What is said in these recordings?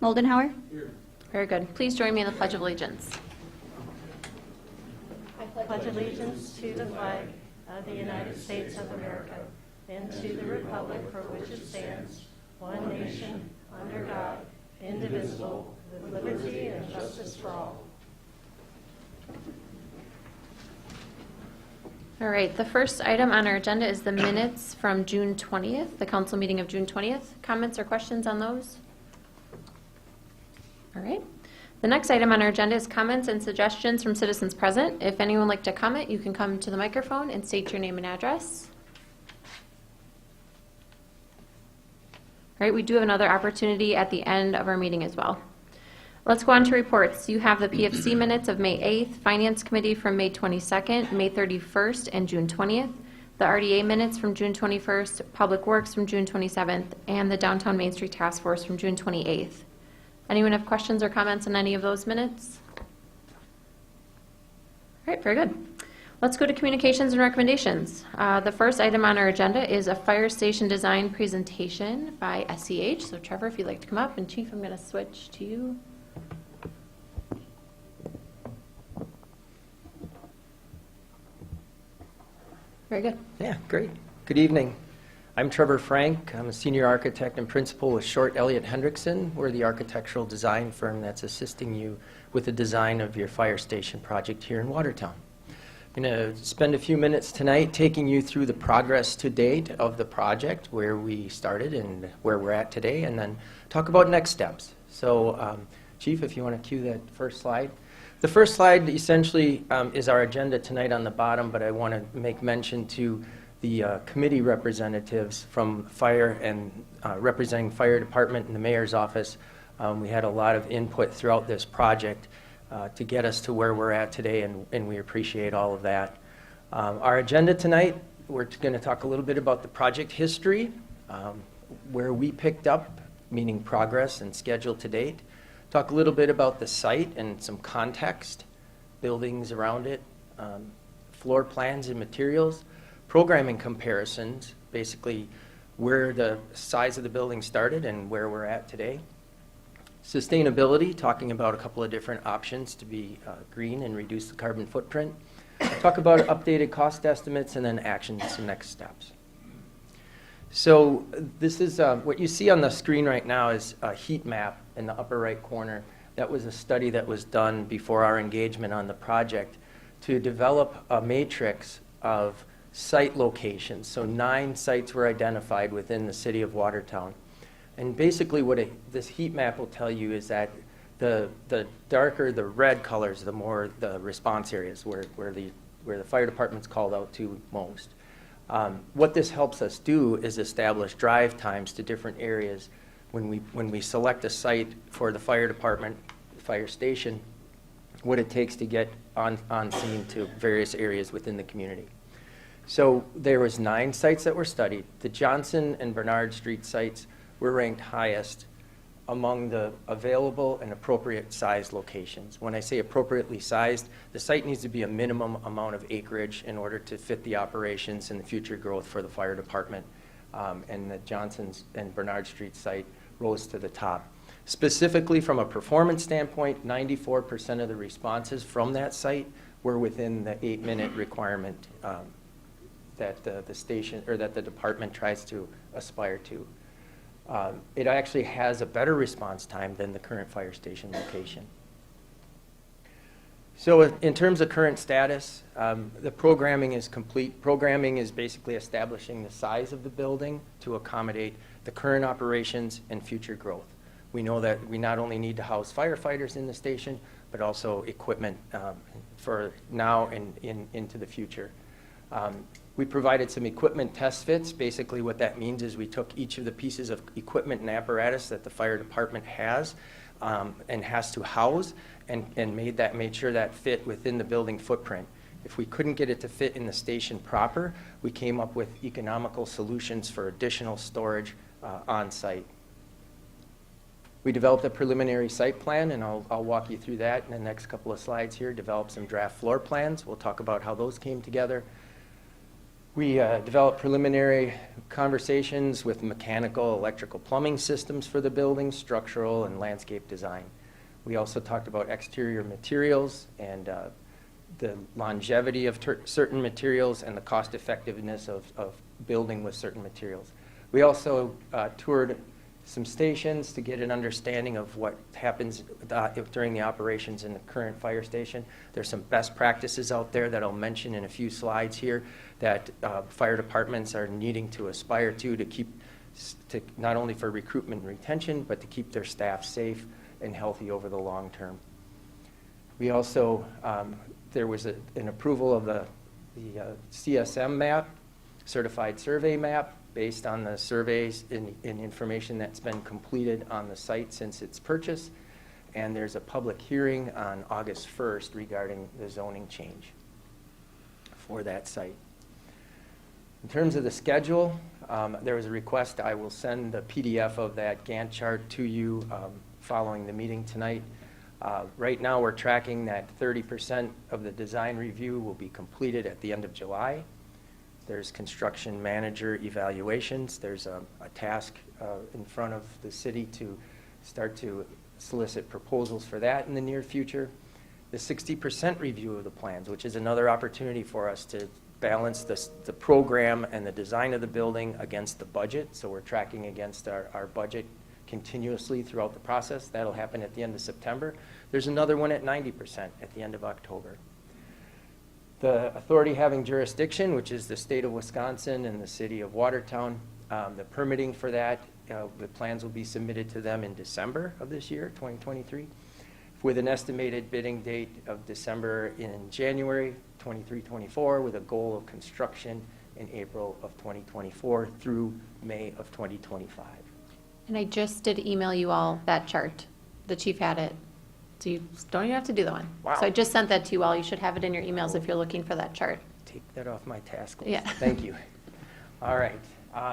Moldenhauer. Here. Very good. Please join me in the Pledge of Allegiance. I pledge allegiance to the flag of the United States of America and to the republic for which it stands, one nation, under God, indivisible, with liberty and justice for all. All right, the first item on our agenda is the minutes from June 20th, the council meeting of June 20th. Comments or questions on those? All right. The next item on our agenda is comments and suggestions from citizens present. If anyone would like to comment, you can come to the microphone and state your name and address. All right, we do have another opportunity at the end of our meeting as well. Let's go on to reports. You have the PFC minutes of May 8th, Finance Committee from May 22nd, May 31st, and June 20th, the RDA minutes from June 21st, Public Works from June 27th, and the Downtown Main Street Task Force from June 28th. Anyone have questions or comments on any of those minutes? All right, very good. Let's go to communications and recommendations. The first item on our agenda is a fire station design presentation by SCH. So Trevor, if you'd like to come up, and Chief, I'm going to switch to you. Very good. Yeah, great. Good evening. I'm Trevor Frank. I'm a senior architect and principal with Short Elliott Hendrickson. We're the architectural design firm that's assisting you with the design of your fire station project here in Watertown. I'm going to spend a few minutes tonight taking you through the progress to date of the project, where we started and where we're at today, and then talk about next steps. So, Chief, if you want to cue that first slide. The first slide essentially is our agenda tonight on the bottom, but I want to make mention to the committee representatives from fire and representing fire department and the mayor's office. We had a lot of input throughout this project to get us to where we're at today, and we appreciate all of that. Our agenda tonight, we're going to talk a little bit about the project history, where we picked up, meaning progress and schedule to date. Talk a little bit about the site and some context, buildings around it, floor plans and materials, programming comparisons, basically where the size of the building started and where we're at today. Sustainability, talking about a couple of different options to be green and reduce the carbon footprint. Talk about updated cost estimates, and then actions and next steps. So this is what you see on the screen right now is a heat map in the upper right corner. That was a study that was done before our engagement on the project to develop a matrix of site locations. So 9 sites were identified within the city of Watertown. And basically what this heat map will tell you is that the darker the red colors, the more the response areas where the fire department's called out to most. What this helps us do is establish drive times to different areas when we select a site for the fire department, fire station, what it takes to get on scene to various areas within the community. So there was 9 sites that were studied. The Johnson and Bernard Street sites were ranked highest among the available and appropriate sized locations. When I say appropriately sized, the site needs to be a minimum amount of acreage in order to fit the operations and the future growth for the fire department. And the Johnson's and Bernard Street site rose to the top. Specifically from a performance standpoint, 94% of the responses from that site were within the 8-minute requirement that the station or that the department tries to aspire to. It actually has a better response time than the current fire station location. So in terms of current status, the programming is complete. Programming is basically establishing the size of the building to accommodate the current operations and future growth. We know that we not only need to house firefighters in the station, but also equipment for now and into the future. We provided some equipment test fits. Basically what that means is we took each of the pieces of equipment and apparatus that the fire department has and has to house and made sure that fit within the building footprint. If we couldn't get it to fit in the station proper, we came up with economical solutions for additional storage on site. We developed a preliminary site plan, and I'll walk you through that in the next couple of slides here. Developed some draft floor plans. We'll talk about how those came together. We developed preliminary conversations with mechanical, electrical, plumbing systems for the building, structural and landscape design. We also talked about exterior materials and the longevity of certain materials and the cost effectiveness of building with certain materials. We also toured some stations to get an understanding of what happens during the operations in the current fire station. There's some best practices out there that I'll mention in a few slides here that fire departments are needing to aspire to not only for recruitment and retention, but to keep their staff safe and healthy over the long term. We also, there was an approval of the CSM map, Certified Survey Map, based on the surveys and information that's been completed on the site since its purchase. And there's a public hearing on August 1st regarding the zoning change for that site. In terms of the schedule, there was a request. I will send the PDF of that Gantt chart to you following the meeting tonight. Right now, we're tracking that 30% of the design review will be completed at the end of July. There's construction manager evaluations. There's a task in front of the city to start to solicit proposals for that in the near future. The 60% review of the plans, which is another opportunity for us to balance the program and the design of the building against the budget. So we're tracking against our budget continuously throughout the process. That'll happen at the end of September. There's another one at 90% at the end of October. The authority having jurisdiction, which is the state of Wisconsin and the city of Watertown, the permitting for that, the plans will be submitted to them in December of this year, 2023, with an estimated bidding date of December in January 23-24, with a goal of construction in April of 2024 through May of 2025. And I just did email you all that chart. The chief had it. So you don't even have to do the one. Wow. So I just sent that to you all. You should have it in your emails if you're looking for that chart. Take that off my task list. Yeah. Thank you. All right.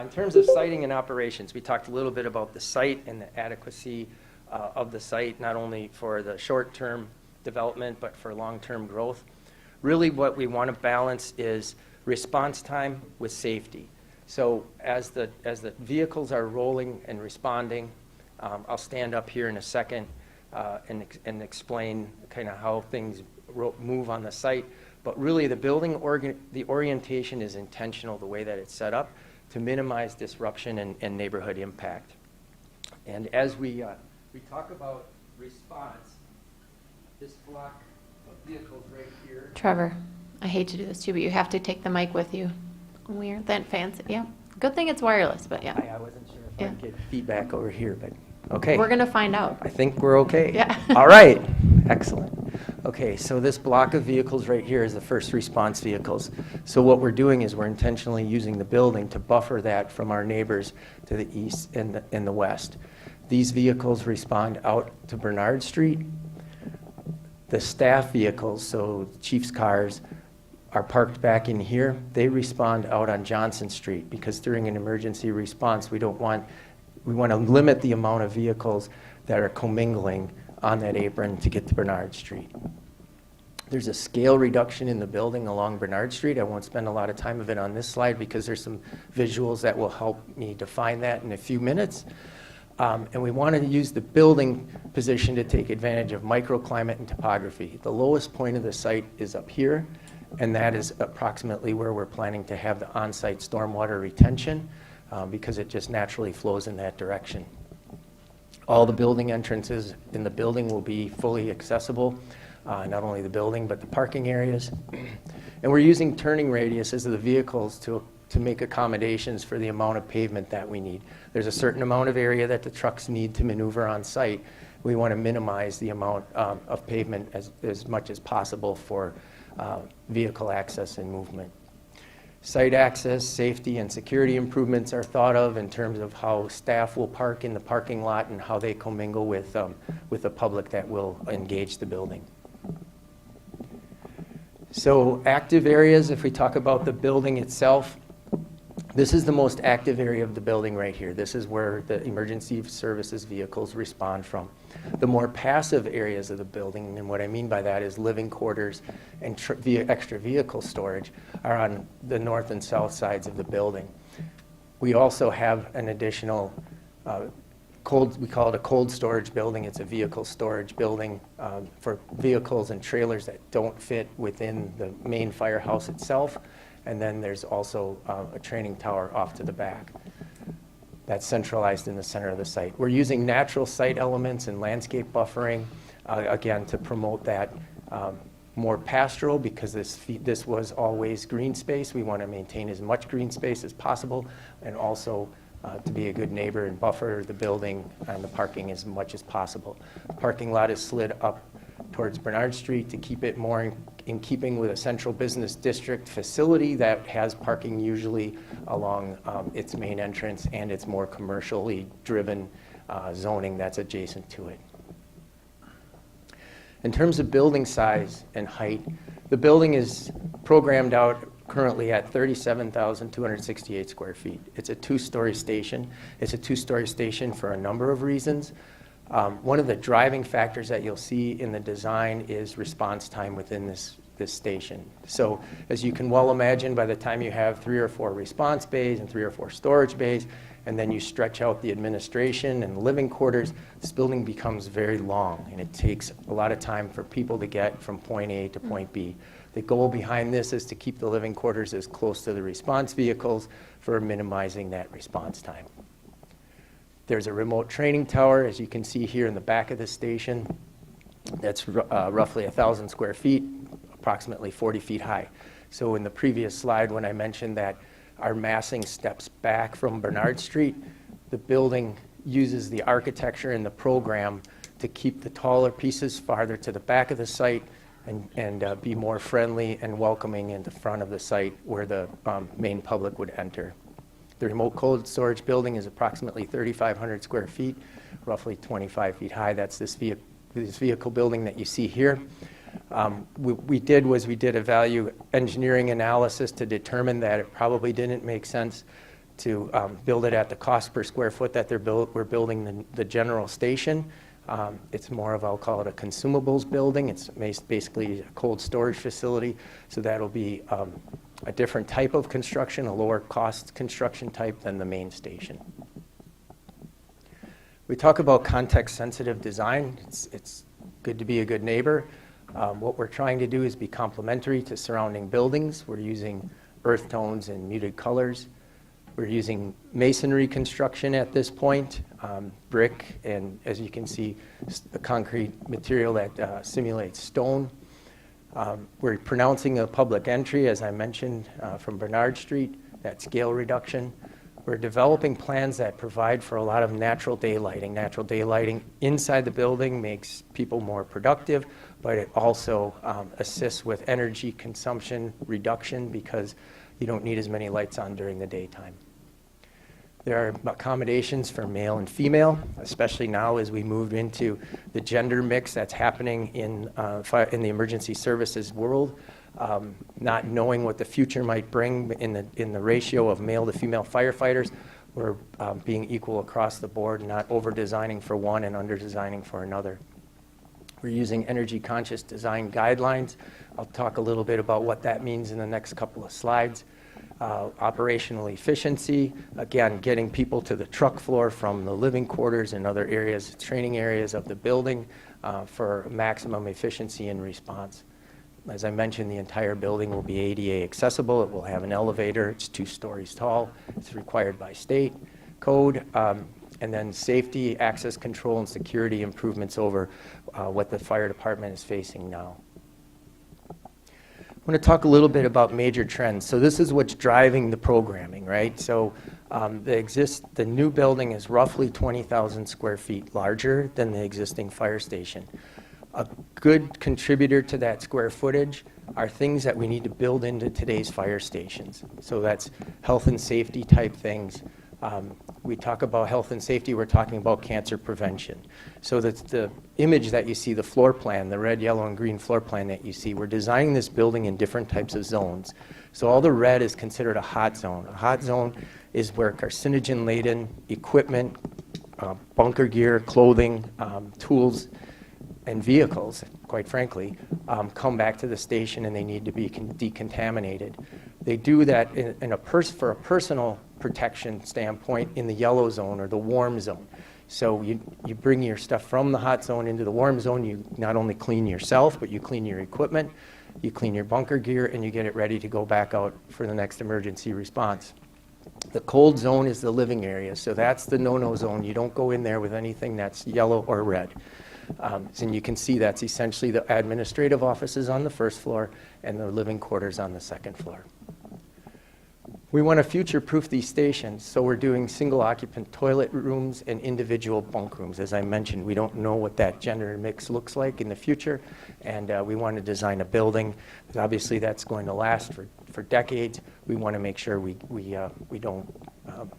In terms of siting and operations, we talked a little bit about the site and the adequacy of the site, not only for the short-term development, but for long-term growth. Really what we want to balance is response time with safety. So as the vehicles are rolling and responding, I'll stand up here in a second and explain kind of how things move on the site. But really the the orientation is intentional, the way that it's set up, to minimize disruption and neighborhood impact. And as we talk about response, this block of vehicles right here. Trevor, I hate to do this too, but you have to take the mic with you. We aren't that fancy. Yeah. Good thing it's wireless, but yeah. I wasn't sure if Yeah. I'd get feedback over here, but okay. We're going to find out. I think we're okay. Yeah. All right. Excellent. Okay, so this block of vehicles right here is the first response vehicles. So what we're doing is we're intentionally using the building to buffer that from our neighbors to the east and the west. These vehicles respond out to Bernard Street. The staff vehicles, so chief's cars, are parked back in here. They respond out on Johnson Street because during an emergency response, we want to limit the amount of vehicles that are commingling on that apron to get to Bernard Street. There's a scale reduction in the building along Bernard Street. I won't spend a lot of time of it on this slide because there's some visuals that will help me define that in a few minutes. And we want to use the building position to take advantage of microclimate and topography. The lowest point of the site is up here, and that is approximately where we're planning to have the on-site stormwater retention because it just naturally flows in that direction. All the building entrances in the building will be fully accessible, not only the building, but the parking areas. And we're using turning radiuses of the vehicles to make accommodations for the amount of pavement that we need. There's a certain amount of area that the trucks need to maneuver on site. We want to minimize the amount of pavement as much as possible for vehicle access and movement. Site access, safety, and security improvements are thought of in terms of how staff will park in the parking lot and how they commingle with the public that will engage the building. So active areas, if we talk about the building itself, This is the most active area of the building right here. This is where the emergency services vehicles respond from. The more passive areas of the building, and what I mean by that is living quarters and extra vehicle storage, are on the north and south sides of the building. We also have an additional we call it a cold storage building. It's a vehicle storage building for vehicles and trailers that don't fit within the main firehouse itself. And then there's also a training tower off to the back that's centralized in the center of the site. We're using natural site elements and landscape buffering, again, to promote that more pastoral, because this was always green space. We want to maintain as much green space as possible, and also to be a good neighbor and buffer the building and the parking as much as possible. The parking lot is slid up towards Bernard Street to keep it more in keeping with a central business district facility that has parking usually along its main entrance, and its more commercially driven zoning that's adjacent to it. In terms of building size and height, the building is programmed out currently at 37,268 square feet. It's a two-story station. It's a two-story station for a number of reasons. One of the driving factors that you'll see in the design is response time within this station. So as you can well imagine, by the time you have 3 or 4 response bays and 3 or 4 storage bays, and then you stretch out the administration and living quarters, this building becomes very long, and it takes a lot of time for people to get from point A to point B. The goal behind this is to keep the living quarters as close to the response vehicles for minimizing that response time. There's a remote training tower, as you can see here in the back of the station. That's roughly 1,000 square feet, approximately 40 feet high. So in the previous slide, when I mentioned that our massing steps back from Bernard Street, the building uses the architecture and the program to keep the taller pieces farther to the back of the site and be more friendly and welcoming in the front of the site where the main public would enter. The remote cold storage building is approximately 3,500 square feet, roughly 25 feet high. That's this vehicle building that you see here. We did a value engineering analysis to determine that it probably didn't make sense to build it at the cost per square foot that we're building the general station. It's more of, I'll call it a consumables building. It's basically a cold storage facility, so that'll be a different type of construction, a lower cost construction type than the main station. We talk about context-sensitive design. It's good to be a good neighbor. What we're trying to do is be complementary to surrounding buildings. We're using earth tones and muted colors. We're using masonry construction at this point, brick, and as you can see, a concrete material that simulates stone. We're pronouncing a public entry, as I mentioned, from Bernard Street, that scale reduction. We're developing plans that provide for a lot of natural daylighting. Natural daylighting inside the building makes people more productive, but it also assists with energy consumption reduction because you don't need as many lights on during the daytime. There are accommodations for male and female, especially now as we move into the gender mix that's happening in the emergency services world. Not knowing what the future might bring in the ratio of male to female firefighters, we're being equal across the board, not over-designing for one and under-designing for another. We're using energy-conscious design guidelines. I'll talk a little bit about what that means in the next couple of slides. Operational efficiency, again, getting people to the truck floor from the living quarters and other areas, training areas of the building for maximum efficiency and response. As I mentioned, the entire building will be ADA accessible. It will have an elevator. It's 2 stories tall. It's required by state code. And then safety, access control, and security improvements over what the fire department is facing now. I want to talk a little bit about major trends. So this is what's driving the programming, right? So the new building is roughly 20,000 square feet larger than the existing fire station. A good contributor to that square footage are things that we need to build into today's fire stations. So that's health and safety type things. We talk about health and safety, we're talking about cancer prevention. So that's the image that you see, the floor plan, the red, yellow, and green floor plan that you see. We're designing this building in different types of zones So all the red is considered a hot zone. A hot zone is where carcinogen-laden equipment, bunker gear, clothing, tools, and vehicles, quite frankly, come back to the station and they need to be decontaminated. They do that for a personal protection standpoint in the yellow zone or the warm zone. So you bring your stuff from the hot zone into the warm zone. You not only clean yourself, but you clean your equipment, you clean your bunker gear, and you get it ready to go back out for the next emergency response. The cold zone is the living area, so that's the no-no zone. You don't go in there with anything that's yellow or red. And you can see that's essentially the administrative offices on the first floor and the living quarters on the second floor. We want to future-proof these stations, so we're doing single-occupant toilet rooms and individual bunk rooms. As I mentioned, we don't know what that gender mix looks like in the future, and we want to design a building. Obviously, that's going to last for decades. We want to make sure we don't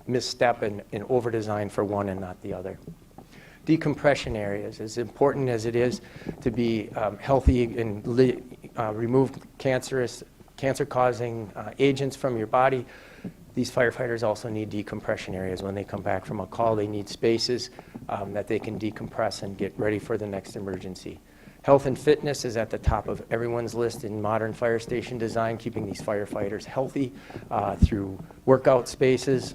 misstep and over-design for one and not the other. Decompression areas, as important as it is to be healthy and remove cancer-causing agents from your body, these firefighters also need decompression areas. When they come back from a call, they need spaces that they can decompress and get ready for the next emergency. Health and fitness is at the top of everyone's list in modern fire station design, keeping these firefighters healthy through workout spaces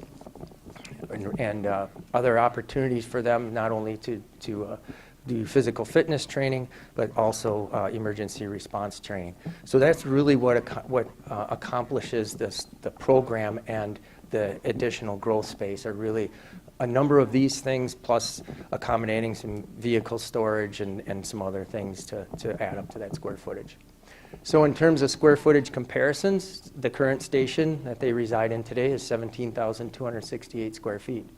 and other opportunities for them, not only to do physical fitness training, but also emergency response training. So that's really what accomplishes the program, and the additional growth space are really a number of these things, plus accommodating some vehicle storage and some other things to add up to that square footage. So in terms of square footage comparisons, the current station that they reside in today is 17,268 square feet.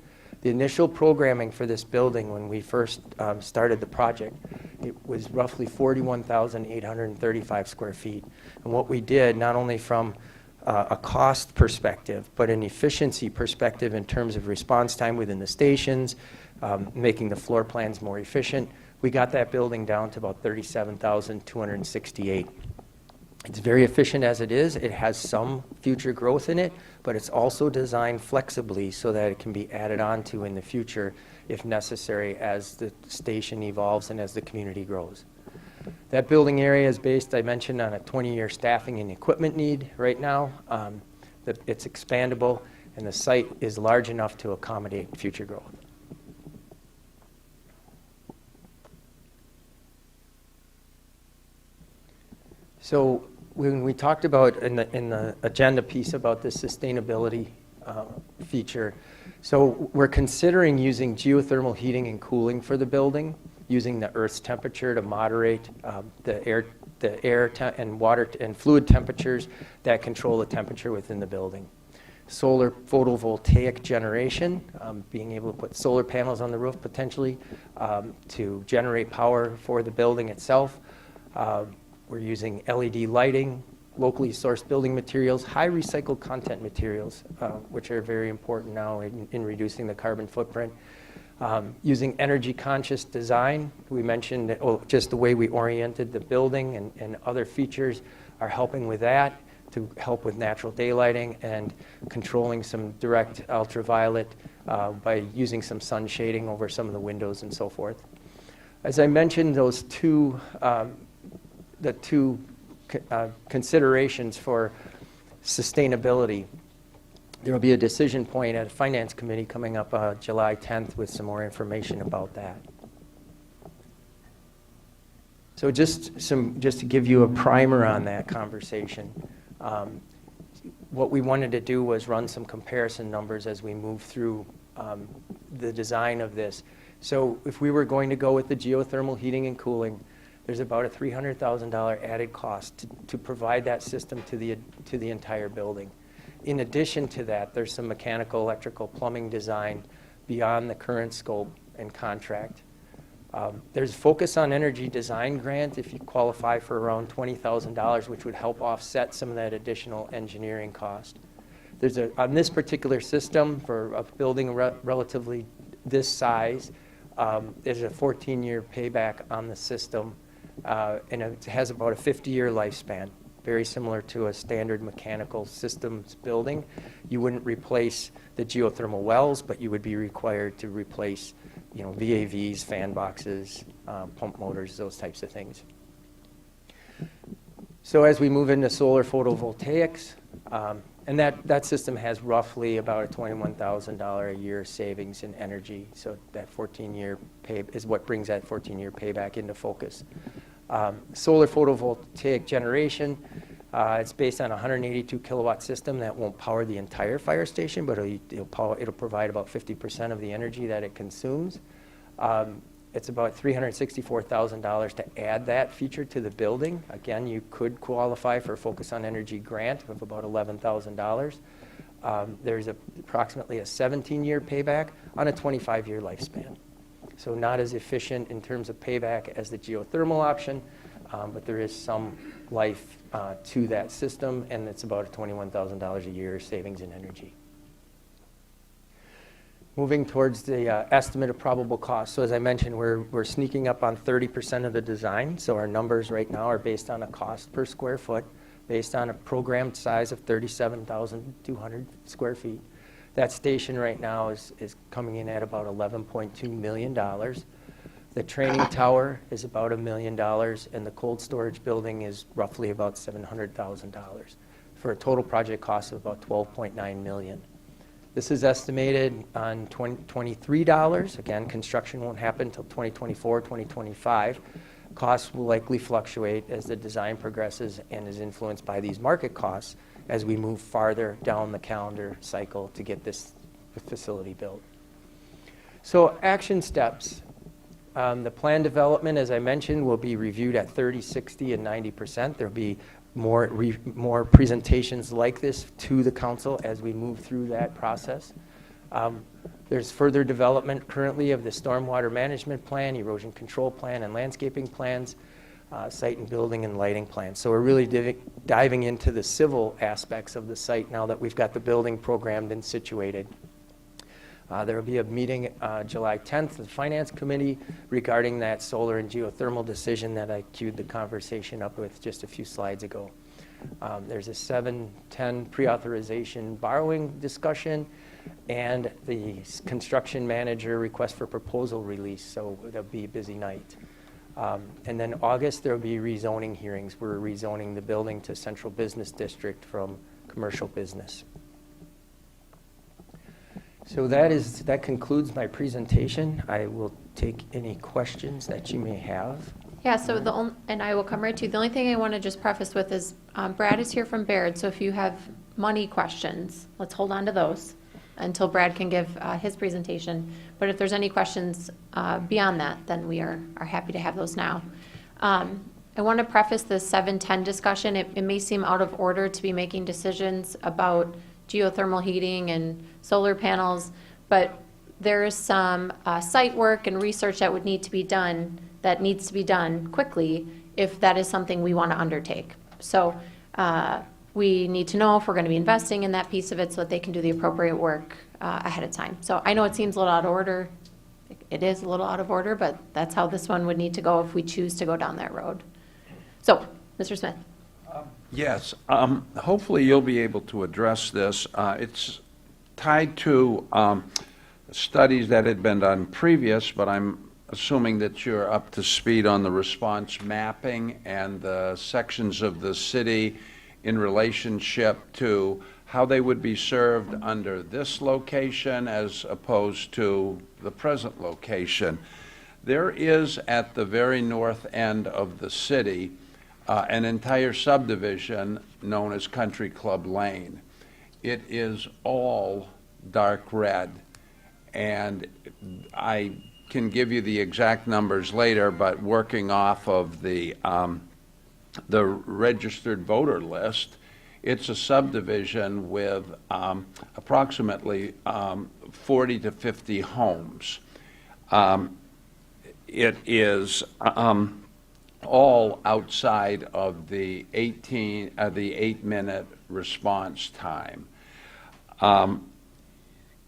The initial programming for this building when we first started the project, it was roughly 41,835 square feet. And what we did, not only from a cost perspective, but an efficiency perspective in terms of response time within the stations, making the floor plans more efficient, we got that building down to about 37,268. It's very efficient as it is. It has some future growth in it, but it's also designed flexibly so that it can be added on to in the future if necessary as the station evolves and as the community grows. That building area is based, I mentioned, on a 20-year staffing and equipment need right now. It's expandable, and the site is large enough to accommodate future growth. So when we talked about in the agenda piece about the sustainability feature, so we're considering using geothermal heating and cooling for the building, using the Earth's temperature to moderate the air and water and fluid temperatures that control the temperature within the building. Solar photovoltaic generation, being able to put solar panels on the roof potentially to generate power for the building itself. We're using LED lighting, locally sourced building materials, high recycled content materials, which are very important now in reducing the carbon footprint. Using energy conscious design, we mentioned that, just the way we oriented the building and other features are helping with that, to help with natural daylighting and controlling some direct ultraviolet by using some sun shading over some of the windows and so forth. As I mentioned, those two considerations for sustainability. There will be a decision point at a finance committee coming up July 10th with some more information about that. So just to give you a primer on that conversation, what we wanted to do was run some comparison numbers as we move through the design of this. So if we were going to go with the geothermal heating and cooling, there's about a $300,000 added cost to provide that system to the entire building. In addition to that, there's some mechanical, electrical, plumbing design beyond the current scope and contract. There's Focus on Energy Design grant if you qualify for around $20,000, which would help offset some of that additional engineering cost. On this particular system, for a building relatively this size, there's a 14-year payback on the system. And it has about a 50-year lifespan very similar to a standard mechanical systems building. You wouldn't replace the geothermal wells, but you would be required to replace, VAVs, fan boxes, pump motors, those types of things. So as we move into solar photovoltaics, and that system has roughly about a $21,000 a year savings in energy. So that 14-year pay is what brings that 14-year payback into focus. Solar photovoltaic generation, it's based on a 182 kilowatt system that won't power the entire fire station, but it'll provide about 50% of the energy that it consumes. It's about $364,000 to add that feature to the building. Again, you could qualify for a Focus on Energy grant of about $11,000. There's approximately a 17-year payback on a 25-year lifespan. So not as efficient in terms of payback as the geothermal option, but there is some life to that system, and it's about a $21,000 a year savings in energy. Moving towards the estimate of probable cost. So as I mentioned, we're sneaking up on 30% of the design. So our numbers right now are based on a cost per square foot, based on a programmed size of 37,200 square feet. That station right now is coming in at about $11.2 million. The training tower is about $1 million, and the cold storage building is roughly about $700,000 for a total project cost of about $12.9 million. This is estimated on $2023. Again, construction won't happen until 2024, 2025. Costs will likely fluctuate as the design progresses and is influenced by these market costs as we move farther down the calendar cycle to get this facility built. So action steps. The plan development, as I mentioned, will be reviewed at 30, 60, and 90%. There'll be more presentations like this to the council as we move through that process. There's further development currently of the stormwater management plan, erosion control plan, and landscaping plans, site and building and lighting plans. So we're really diving into the civil aspects of the site now that we've got the building programmed and situated. There will be a meeting July 10th of the Finance Committee regarding that solar and geothermal decision that I queued the conversation up with just a few slides ago. There's a 7-10 pre-authorization borrowing discussion and the construction manager request for proposal release, so it'll be a busy night. And then August, there will be rezoning hearings. We're rezoning the building to Central Business District from commercial business. So that concludes my presentation. I will take any questions that you may have. Yeah, so and I will come right to you. The only thing I want to just preface with is Brad is here from Baird, so if you have money questions, let's hold on to those until Brad can give his presentation. But if there's any questions beyond that, then we are happy to have those now. I want to preface the 7-10 discussion. It may seem out of order to be making decisions about geothermal heating and solar panels, but there is some site work and research that needs to be done quickly if that is something we want to undertake. So we need to know if we're going to be investing in that piece of it so that they can do the appropriate work ahead of time. So I know it seems a little out of order. It is a little out of order, but that's how this one would need to go if we choose to go down that road. So, Mr. Smith. Yes, hopefully you'll be able to address this. It's tied to studies that had been done previous, but I'm assuming that you're up to speed on the response mapping and the sections of the city in relationship to how they would be served under this location as opposed to the present location. There is at the very north end of the city an entire subdivision known as Country Club Lane. It is all dark red, and I can give you the exact numbers later, but working off of the registered voter list, it's a subdivision with approximately 40 to 50 homes. It is all outside of the 8-minute response time.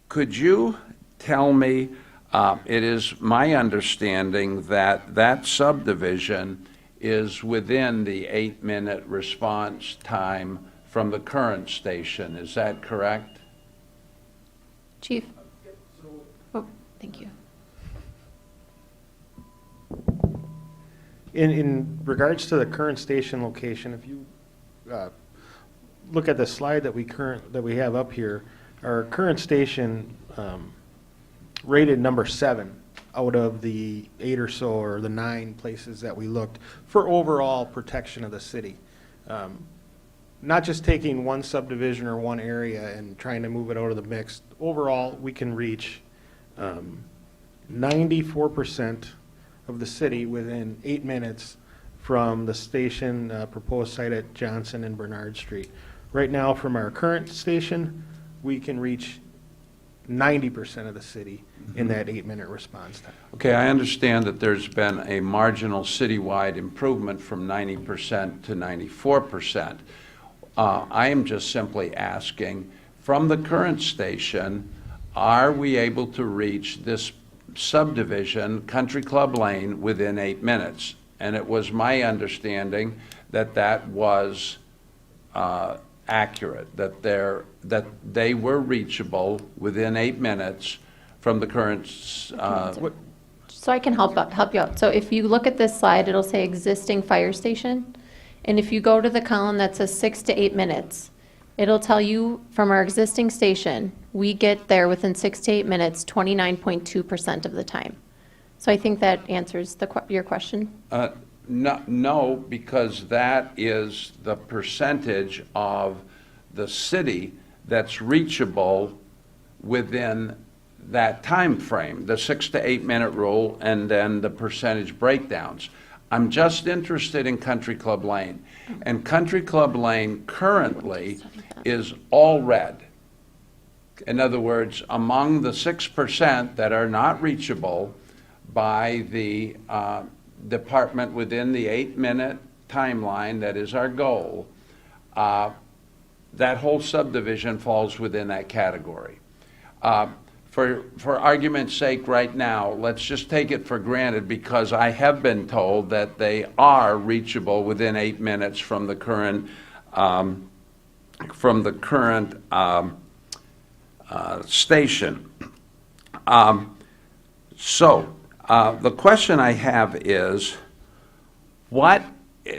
Could you tell me, it is my understanding that that subdivision is within the 8-minute response time from the current station. Is that correct? Chief? Oh, thank you. In regards to the current station location, if you look at the slide that we have up here, our current station rated number 7 out of the 8 or so, or the 9 places that we looked for overall protection of the city. Not just taking one subdivision or one area and trying to move it out of the mix. Overall, we can reach 94% of the city within 8 minutes from the station proposed site at Johnson and Bernard Street. Right now, from our current station, we can reach 90% of the city in that 8-minute response time. Okay, I understand that there's been a marginal citywide improvement from 90% to 94%. I am just simply asking, from the current station, are we able to reach this subdivision, Country Club Lane, within 8 minutes? And it was my understanding that that was accurate, that they were reachable within 8 minutes from the current. So I can help you out. So if you look at this slide, it'll say existing fire station. And if you go to the column that says 6 to 8 minutes, it'll tell you from our existing station, we get there within 6 to 8 minutes, 29.2% of the time. So I think that answers your question. No, because that is the percentage of the city that's reachable within that time frame, the 6 to 8 minute rule, and then the percentage breakdowns. I'm just interested in Country Club Lane. And Country Club Lane currently is all red. In other words, among the 6% that are not reachable by the department within the 8-minute timeline that is our goal, that whole subdivision falls within that category. For argument's sake right now, let's just take it for granted, because I have been told that they are reachable within 8 minutes from the current station. The question I have is,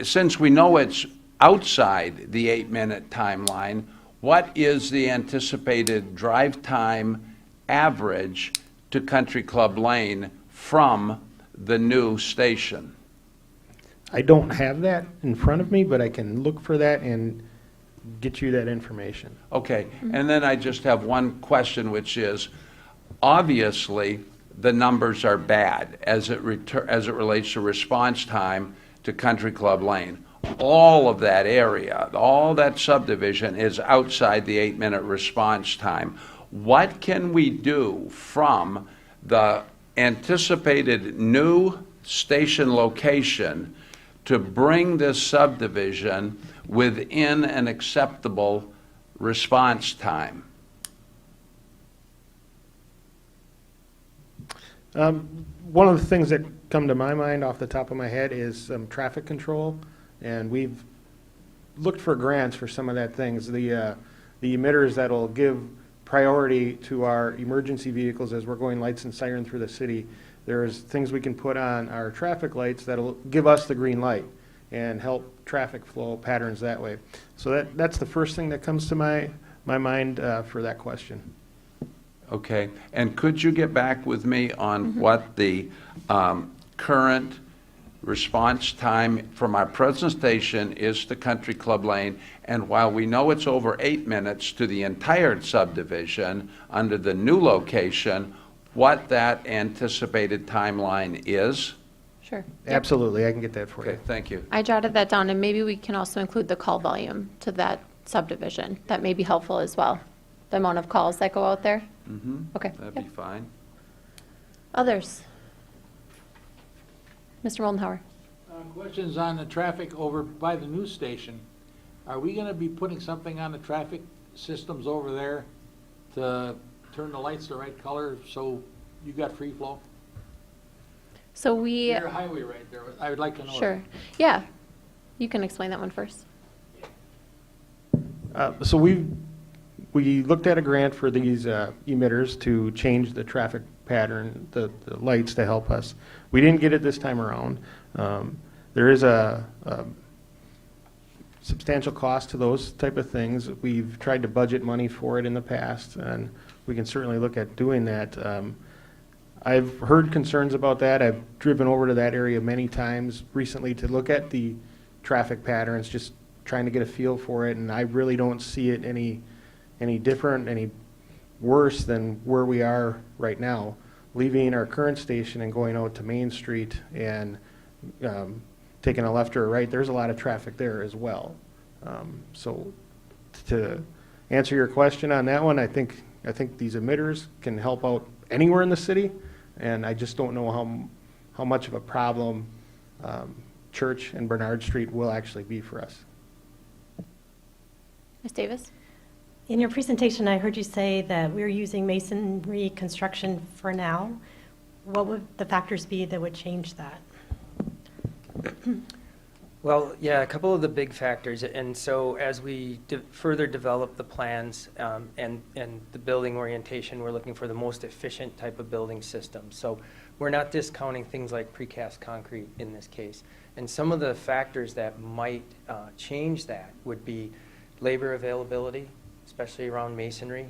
since we know it's outside the 8-minute timeline, what is the anticipated drive time average to Country Club Lane from the new station? I don't have that in front of me, but I can look for that and get you that information. Okay, and then I just have one question, which is, obviously, the numbers are bad as it relates to response time to Country Club Lane. All of that area, all that subdivision is outside the 8-minute response time. What can we do from the anticipated new station location to bring this subdivision within an acceptable response time? One of the things that come to my mind off the top of my head is traffic control, and we've looked for grants for some of that things. The emitters that'll give priority to our emergency vehicles as we're going lights and siren through the city. There's things we can put on our traffic lights that'll give us the green light and help traffic flow patterns that way. So that's the first thing that comes to my mind for that question. Okay, and could you get back with me on what the current response time from our present station is to Country Club Lane, and while we know it's over 8 minutes to the entire subdivision under the new location, what that anticipated timeline is? Sure. Absolutely, I can get that for you. Okay, thank you. I jotted that down, and maybe we can also include the call volume to that subdivision. That may be helpful as well, the amount of calls that go out there. Okay. That'd Yep. be fine. Others? Mr. Moldenhauer. Questions on the traffic over by the news station. Are we going to be putting something on the traffic systems over there to turn the lights the right color so you got free flow? So we, Your highway right there, I would like to know. sure, yeah, you can explain that one first. So we looked at a grant for these emitters to change the traffic pattern, the lights to help us. We didn't get it this time around. There is a substantial cost to those type of things. We've tried to budget money for it in the past, and we can certainly look at doing that. I've heard concerns about that. I've driven over to that area many times recently to look at the traffic patterns, just trying to get a feel for it, and I really don't see it any different, any worse than where we are right now. Leaving our current station and going out to Main Street and taking a left or a right, there's a lot of traffic there as well. So to answer your question on that one, I think these emitters can help out anywhere in the city, and I just don't know how much of a problem Church and Bernard Street will actually be for us. Ms. Davis? In your presentation, I heard you say that we're using masonry construction for now. What would the factors be that would change that? Well, yeah, a couple of the big factors, and so as we further develop the plans and the building orientation, we're looking for the most efficient type of building system. So we're not discounting things like precast concrete in this case. And some of the factors that might change that would be labor availability, especially around masonry.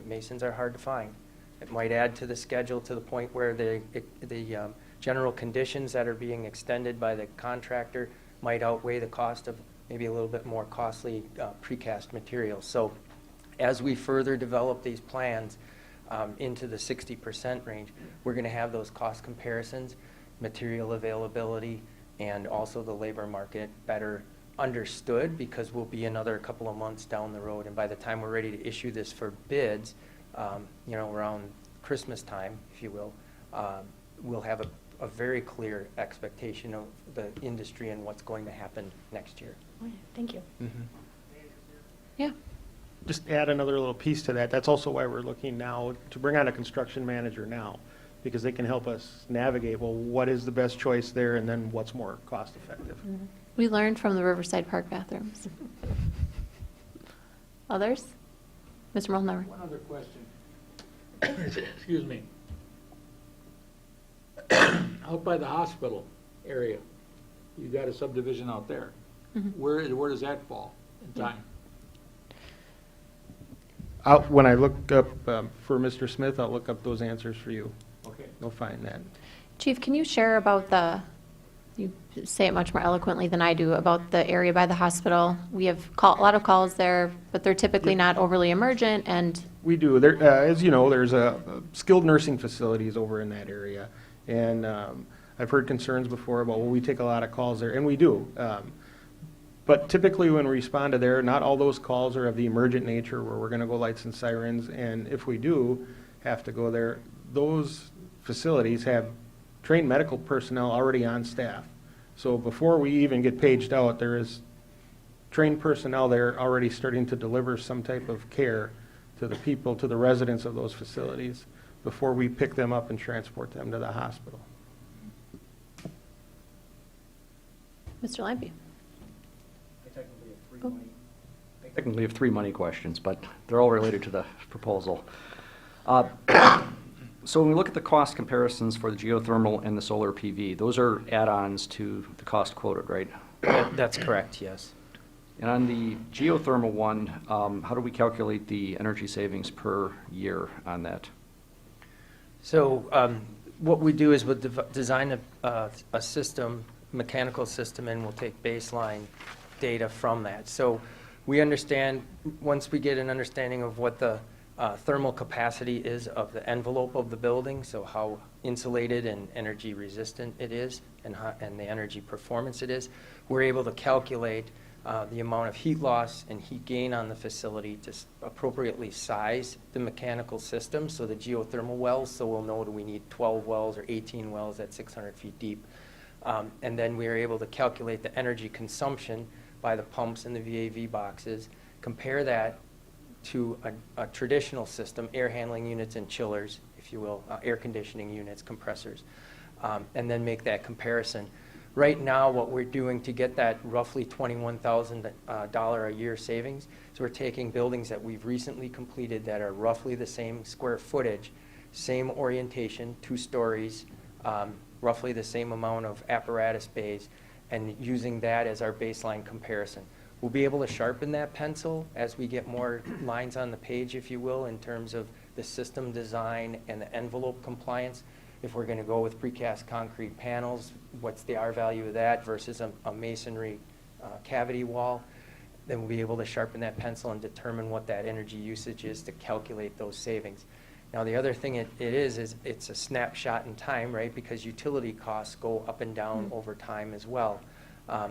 Masons are hard to find. It might add to the schedule to the point where the general conditions that are being extended by the contractor might outweigh the cost of maybe a little bit more costly precast materials. So as we further develop these plans into the 60% range, we're going to have those cost comparisons, material availability, and also the labor market better understood, because we'll be another couple of months down the road, and by the time we're ready to issue this for bids, around Christmas time, if you will, we'll have a very clear expectation of the industry and what's going to happen next year. Thank you. Yeah. Just add another little piece to that. That's also why we're looking now to bring on a construction manager now, because they can help us navigate, well, what is the best choice there, and then what's more cost effective. We learned from the Riverside Park bathrooms. Others? Mr. Moldenauer? One other question. Excuse me. Out by the hospital area, you got a subdivision out there. Where does that fall in time? When I look up for Mr. Smith, I'll look up those answers for you. Okay. You'll find that. Chief, can you share about you say it much more eloquently than I do, about the area by the hospital? We have a lot of calls there, but they're typically not overly emergent, and We do. There, as you know, there's skilled nursing facilities over in that area. And I've heard concerns before about, well, we take a lot of calls there, and we do. But typically when we respond to there, not all those calls are of the emergent nature where we're going to go lights and sirens. And if we do have to go there, those facilities have trained medical personnel already on staff. So before we even get paged out, there is trained personnel there already starting to deliver some type of care to the people, to the residents of those facilities, before we pick them up and transport them to the hospital. Mr. Lampe? Technically have three money questions, but they're all related to the proposal. So when we look at the cost comparisons for the geothermal and the solar PV, those are add-ons to the cost quoted, right? That's correct, yes. And on the geothermal one, how do we calculate the energy savings per year on that? So what we do is we'll design a system, mechanical system, and we'll take baseline data from that. So we understand, once we get an understanding of what the thermal capacity is of the envelope of the building, so how insulated and energy resistant it is, and the energy performance it is, we're able to calculate the amount of heat loss and heat gain on the facility to appropriately size the mechanical system, so the geothermal wells, so we'll know, do we need 12 wells or 18 wells at 600 feet deep. And then we are able to calculate the energy consumption by the pumps and the VAV boxes, compare that to a traditional system, air handling units and chillers, if you will, air conditioning units, compressors, and then make that comparison. Right now, what we're doing to get that roughly $21,000 a year savings is we're taking buildings that we've recently completed that are roughly the same square footage, same orientation, 2 stories, roughly the same amount of apparatus bays, and using that as our baseline comparison. We'll be able to sharpen that pencil as we get more lines on the page, if you will, in terms of the system design and the envelope compliance. If we're going to go with precast concrete panels, what's the R value of that versus a masonry cavity wall? Then we'll be able to sharpen that pencil and determine what that energy usage is to calculate those savings. Now, the other thing it is it's a snapshot in time, right? Because utility costs go up and down over time as well.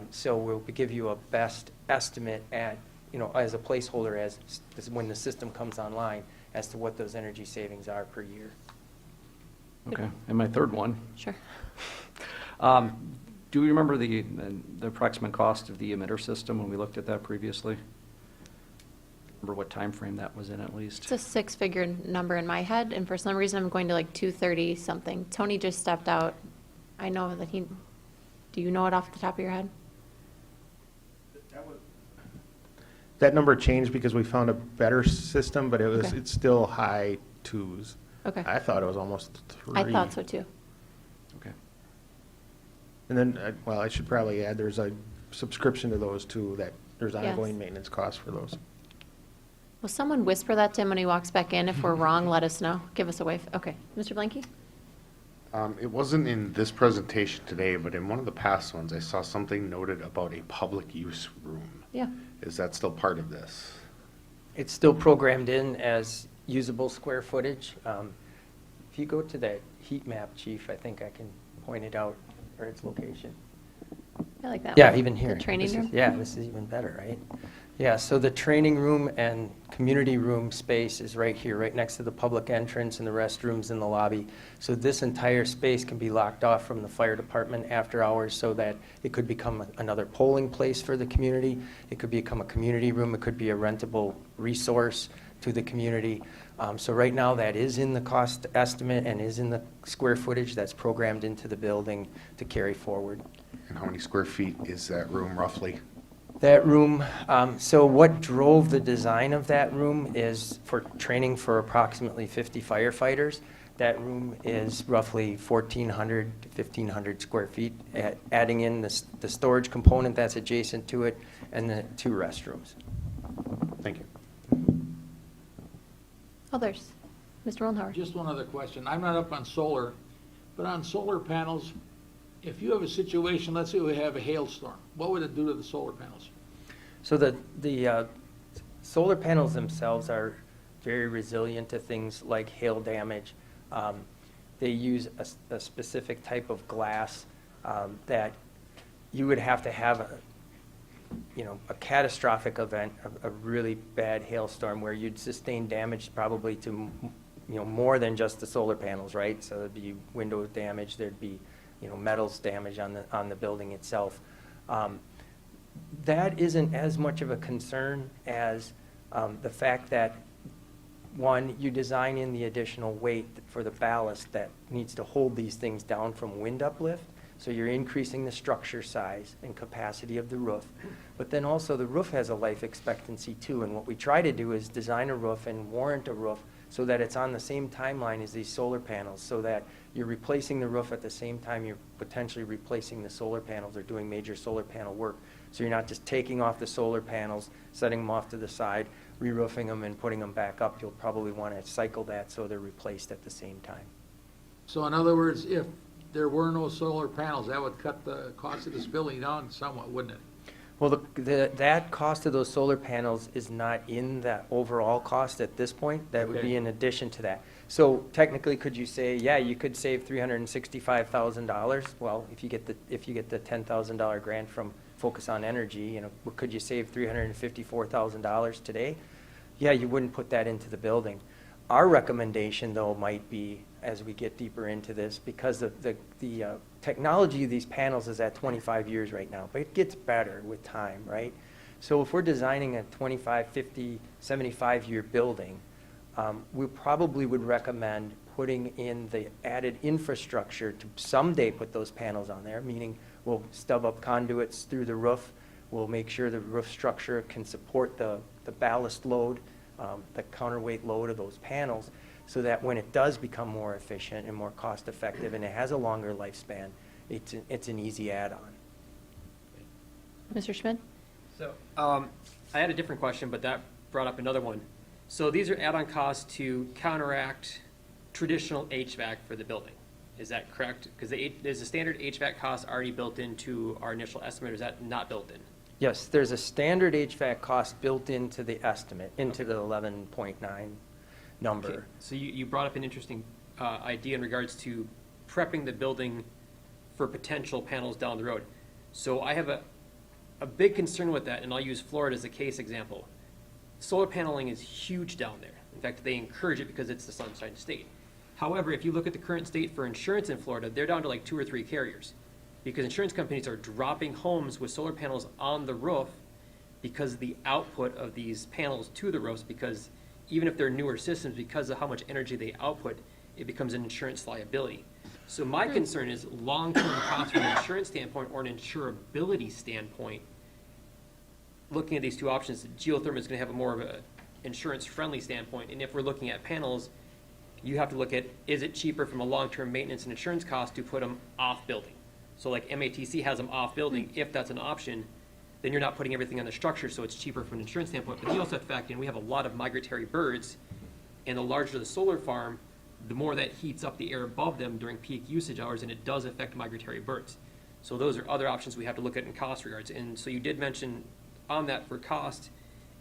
So we'll give you a best estimate at, as a placeholder as when the system comes online as to what those energy savings are per year. Okay, and my third one. Sure. Do you remember the approximate cost of the emitter system when we looked at that previously? Remember what time frame that was in at least? It's a 6-figure number in my head, and for some reason I'm going to like 230 something. Tony just stepped out. I know that do you know it off the top of your head? That number changed because we found a better system, but Okay. it's still high 2s. Okay. I thought it was almost 3. I thought so too. Okay. And then, I should probably add, there's a subscription to those too, that there's Yes. ongoing maintenance costs for those. Will someone whisper that to him when he walks back in? If we're wrong, let us know. Give us a wave. Okay. Mr. Blanky? It wasn't in this presentation today, but in one of the past ones, I saw something noted about a public use room. Yeah. Is that still part of this? It's still programmed in as usable square footage. If you go to that heat map, Chief, I think I can point it out, or its location. I like that Yeah, one. even here. The training This is- room? Yeah, this is even better, right? Yeah, so the training room and community room space is right here, right next to the public entrance and the restrooms in the lobby. So this entire space can be locked off from the fire department after hours so that it could become another polling place for the community. It could become a community room. It could be a rentable resource to the community. So right now, that is in the cost estimate and is in the square footage that's programmed into the building to carry forward. And how many square feet is that room roughly? That room, so what drove the design of that room is for training for approximately 50 firefighters. That room is roughly 1,400 to 1,500 square feet, adding in the storage component that's adjacent to it and the 2 restrooms. Thank you. Others? Mr. Moldenhauer? Just one other question. I'm not up on solar, but on solar panels, if you have a situation, let's say we have a hailstorm, what would it do to the solar panels? So the solar panels themselves are very resilient to things like hail damage. They use a specific type of glass that you would have to have a catastrophic event, a really bad hailstorm where you'd sustain damage probably to more than just the solar panels, right? So there'd be window damage, there'd be metals damage on the building itself. That isn't as much of a concern as the fact that, one, you design in the additional weight for the ballast that needs to hold these things down from wind uplift. So you're increasing the structure size and capacity of the roof. But then also the roof has a life expectancy too. And what we try to do is design a roof and warrant a roof so that it's on the same timeline as these solar panels, so that you're replacing the roof at the same time you're potentially replacing the solar panels or doing major solar panel work. So you're not just taking off the solar panels, setting them off to the side, re-roofing them and putting them back up. You'll probably want to cycle that so they're replaced at the same time. So in other words, if there were no solar panels, that would cut the cost of this building down somewhat, wouldn't it? Well, that cost of those solar panels is not in that overall cost at this point. That would be Okay. in addition to that. So technically, could you say, yeah, you could save $365,000? Well, if you get the $10,000 grant from Focus on Energy, could you save $354,000 today? Yeah, you wouldn't put that into the building. Our recommendation, though, might be, as we get deeper into this, because the technology of these panels is at 25 years right now, but it gets better with time, right? So if we're designing a 25, 50, 75-year building, we probably would recommend putting in the added infrastructure to someday put those panels on there, meaning we'll stub up conduits through the roof. We'll make sure the roof structure can support the ballast load, the counterweight load of those panels, so that when it does become more efficient and more cost effective and it has a longer lifespan, it's an easy add-on. Mr. Schmidt? So, I had a different question, but that brought up another one. So these are add-on costs to counteract traditional HVAC for the building. Is that correct? Because there's a standard HVAC cost already built into our initial estimate, or is that not built in? Yes, there's a standard HVAC cost built into the estimate, into the 11.9 number. Okay. So you brought up an interesting idea in regards to prepping the building for potential panels down the road. So I have a big concern with that, and I'll use Florida as a case example. Solar paneling is huge down there. In fact, they encourage it because it's the sunshine state. However, if you look at the current state for insurance in Florida, they're down to like 2 or 3 carriers, because insurance companies are dropping homes with solar panels on the roof because of the output of these panels to the roofs, because even if they're newer systems, because of how much energy they output, it becomes an insurance liability. So my concern is long-term costs from an insurance standpoint or an insurability standpoint. Looking at these two options, geothermal is going to have a more of a insurance-friendly standpoint, and if we're looking at panels, you have to look at, is it cheaper from a long-term maintenance and insurance cost to put them off-building? So like MATC has them off-building, if that's an option, then you're not putting everything on the structure, so it's cheaper from an insurance standpoint. But you also have to factor in, we have a lot of migratory birds, and the larger the solar farm, the more that heats up the air above them during peak usage hours, and it does affect migratory birds. So those are other options we have to look at in cost regards. And so you did mention on that for cost,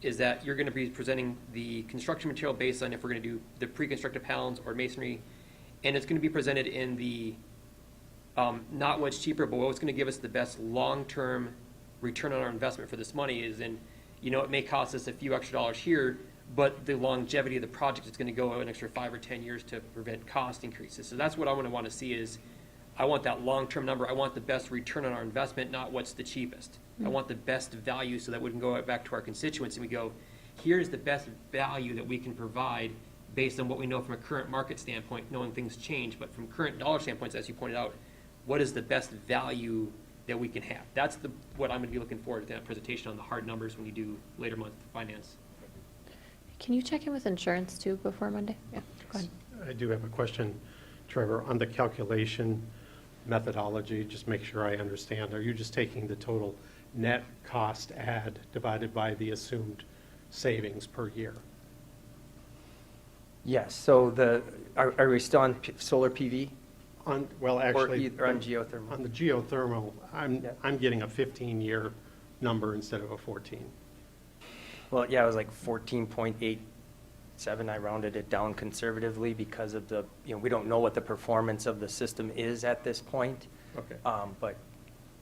is that you're going to be presenting the construction material based on if we're going to do the pre-constructed panels or masonry, and it's going to be presented in the not what's cheaper, but what's going to give us the best long-term return on our investment for this money is in, it may cost us a few extra dollars here, but the longevity of the project is going to go an extra 5 or 10 years to prevent cost increases. So that's what I want to see is, I want that long-term number. I want the best return on our investment, not what's the cheapest. I want the best value so that we can go back to our constituents and we go, here's the best value that we can provide based on what we know from a current market standpoint, knowing things change, but from current dollar standpoints, as you pointed out, what is the best value that we can have? That's what I'm going to be looking forward to that presentation on the hard numbers when you do later month finance. Can you check in with insurance too before Monday? Yeah, go ahead. I do have a question, Trevor, on the calculation methodology, just make sure I understand. Are you just taking the total net cost add divided by the assumed savings per year? Yes, so are we still on solar PV? Well, actually, Or on geothermal? on the geothermal, Yeah. I'm getting a 15-year number instead of a 14. Well, yeah, it was like 14.87. I rounded it down conservatively because of we don't know what the performance of the system is at this point. Okay. But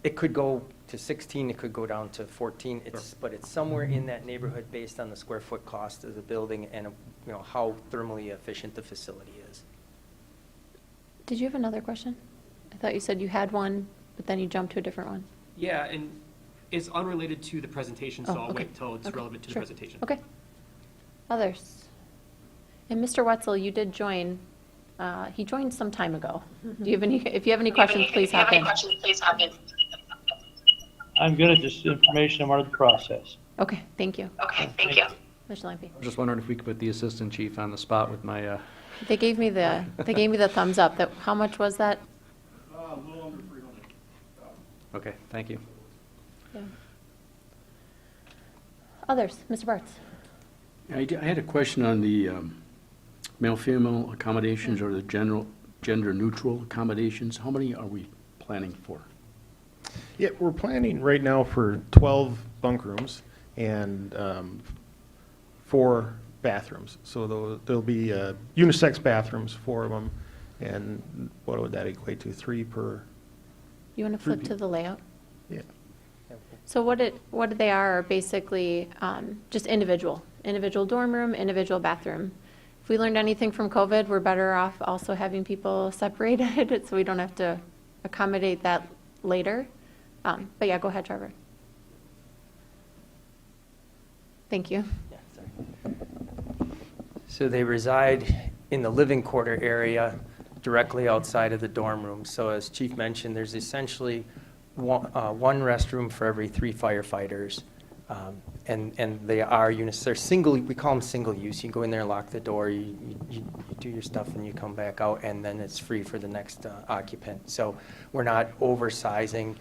it could go to 16, it could go down to 14. But it's somewhere in that neighborhood based on the square foot cost of the building and how thermally efficient the facility is. Did you have another question? I thought you said you had one, but then you jumped to a different one. Yeah, and it's unrelated to the presentation, so Oh, I'll okay. wait until it's Okay, relevant to the sure. presentation. Okay. Others? And Mr. Wetzel, you did join, he joined some time ago. Do you have if you have any questions, please hop in. I'm good at this information. I'm out of the process. Okay, thank you. Okay, thank you. Mr. Lampe. I was just wondering if we could put the assistant chief on the spot with my, They gave me the thumbs up. That how much was that? A little under 300. okay, thank you. Yeah. Others, Mr. Bartz. I had a question on the male-female accommodations or the gender-neutral accommodations. How many are we planning for? Yeah, we're planning right now for 12 bunk rooms and 4 bathrooms. So there'll be unisex bathrooms, 4 of them, and what would that equate to? 3 per? You want to flip to the layout? Yeah. So what they are basically just individual dorm room, individual bathroom. If we learned anything from COVID, we're better off also having people separated so we don't have to accommodate that later. But yeah, go ahead, Trevor. Thank you. Yeah, sorry. So they reside in the living quarter area directly outside of the dorm room. So as Chief mentioned, there's essentially one restroom for every 3 firefighters. And they are units, they're single, we call them single use. You go in there, lock the door, you do your stuff, and you come back out, and then it's free for the next occupant. So we're not oversizing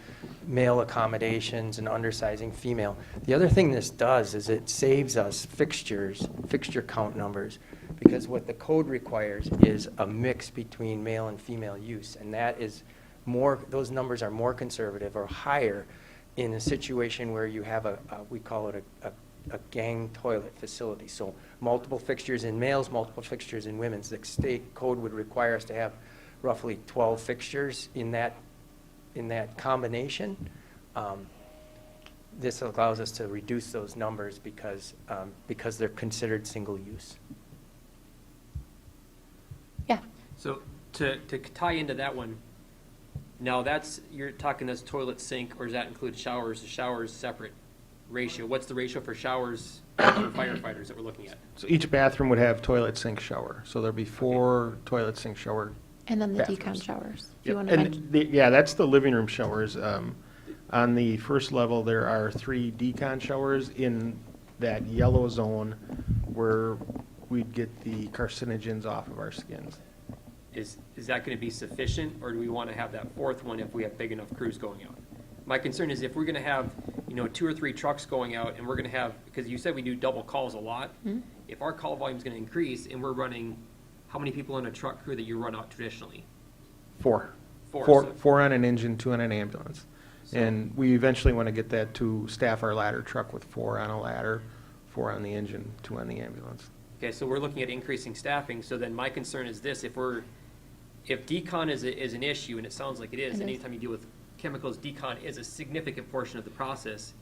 male accommodations and undersizing female. The other thing this does is it saves us fixture count numbers, because what the code requires is a mix between male and female use, and that is more, those numbers are more conservative or higher in a situation where you have we call it a gang toilet facility. So multiple fixtures in males, multiple fixtures in women's. The state code would require us to have roughly 12 fixtures in that combination. This allows us to reduce those numbers because they're considered single use. Yeah. So to tie into that one, now you're talking this toilet sink, or does that include showers? The showers separate ratio. What's the ratio for showers for firefighters that we're looking at? So each bathroom would have toilet, sink, shower. So there'll be 4 toilet, sink, shower. And then the decon bathrooms. showers. Do you Yep. want to And mention? yeah, that's the living room showers. On the first level, there are 3 decon showers in that yellow zone where we'd get the carcinogens off of our skins. Is that going to be sufficient, or do we want to have that 4th one if we have big enough crews going out? My concern is if we're going to have, 2 or 3 trucks going out, and we're going to have, because you said we do double calls a lot, if our call volume is going to increase, and we're running, how many people in a truck crew that you run out traditionally? 4. Four. Four on an engine, 2 on an ambulance. So- And we eventually want to get that to staff our ladder truck with 4 on a ladder, 4 on the engine, 2 on the ambulance. Okay, so we're looking at increasing staffing, so then my concern is this, if decon is an issue, and it sounds like it is, It is. anytime you deal with chemicals, decon is a significant portion of the process,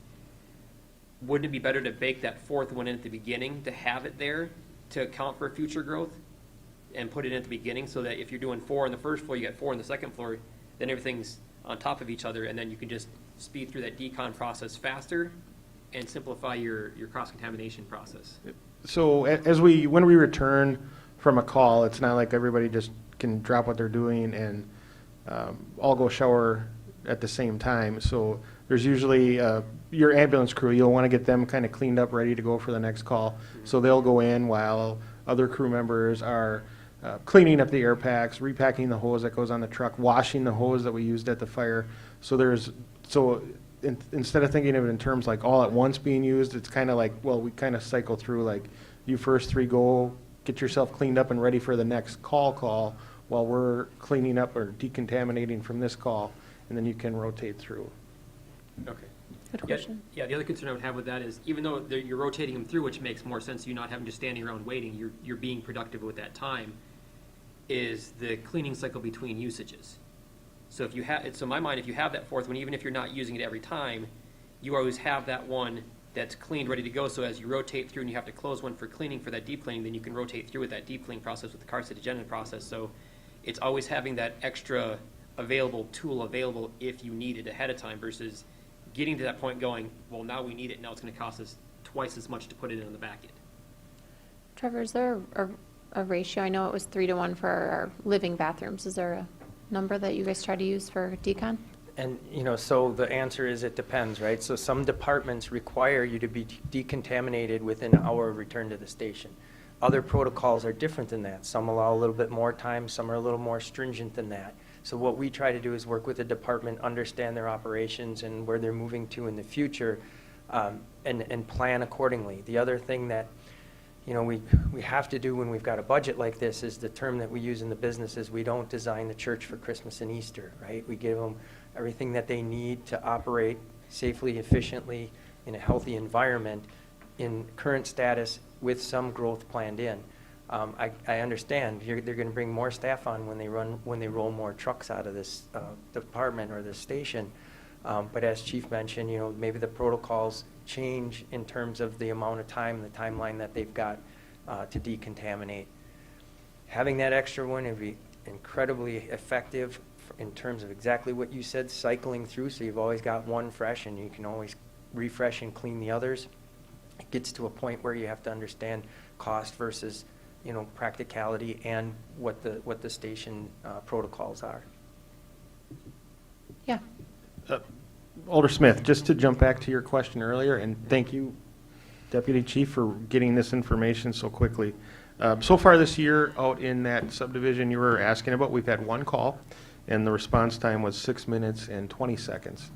wouldn't it be better to bake that 4th one in at the beginning, to have it there, to account for future growth, and put it in at the beginning, so that if you're doing 4 on the first floor, you got 4 on the second floor, then everything's on top of each other, and then you can just speed through that decon process faster and simplify your cross-contamination process. So when we return from a call, it's not like everybody just can drop what they're doing and all go shower at the same time. So there's usually your ambulance crew, you'll want to get them kind of cleaned up, ready to go for the next call. So they'll go in while other crew members are cleaning up the air packs, repacking the hose that goes on the truck, washing the hose that we used at the fire. So instead of thinking of it in terms like all at once being used, it's kind of like, well, we kind of cycle through, like, you first 3 go, get yourself cleaned up and ready for the next call while we're cleaning up or decontaminating from this call, and then you can rotate through. Okay. Good Yeah, question. yeah, the other concern I would have with that is, even though you're rotating them through, which makes more sense, you're not having to standing around waiting, you're being productive with that time, is the cleaning cycle between usages. So if you have, so in my mind, if you have that 4th one, even if you're not using it every time, you always have that one that's cleaned, ready to go, so as you rotate through and you have to close one for cleaning, for that deep cleaning, then you can rotate through with that deep cleaning process with the carcinogen process. So it's always having that extra tool available if you need it ahead of time, versus getting to that point going, well, now we need it, now it's going to cost us twice as much to put it in the back end. Trevor, is there a ratio? I know it was 3-to-1 for our living bathrooms. Is there a number that you guys try to use for decon? And, so the answer is it depends, right? So some departments require you to be decontaminated within an hour of return to the station. Other protocols are different than that. Some allow a little bit more time, some are a little more stringent than that. So what we try to do is work with the department, understand their operations and where they're moving to in the future, and plan accordingly. The other thing that we have to do when we've got a budget like this is the term that we use in the business is we don't design the church for Christmas and Easter, right? We give them everything that they need to operate safely, efficiently, in a healthy environment in current status with some growth planned in. I understand they're going to bring more staff on when they roll more trucks out of this department or this station. But as Chief mentioned, maybe the protocols change in terms of the amount of time, the timeline that they've got to decontaminate. Having that extra one would be incredibly effective in terms of exactly what you said, cycling through, so you've always got one fresh and you can always refresh and clean the others. It gets to a point where you have to understand cost versus practicality and what the station protocols are. Yeah. Alder Smith, just to jump back to your question earlier, and thank you, Deputy Chief, for getting this information so quickly. So far this year, out in that subdivision you were asking about, we've had one call, and the response time was 6 minutes and 20 seconds.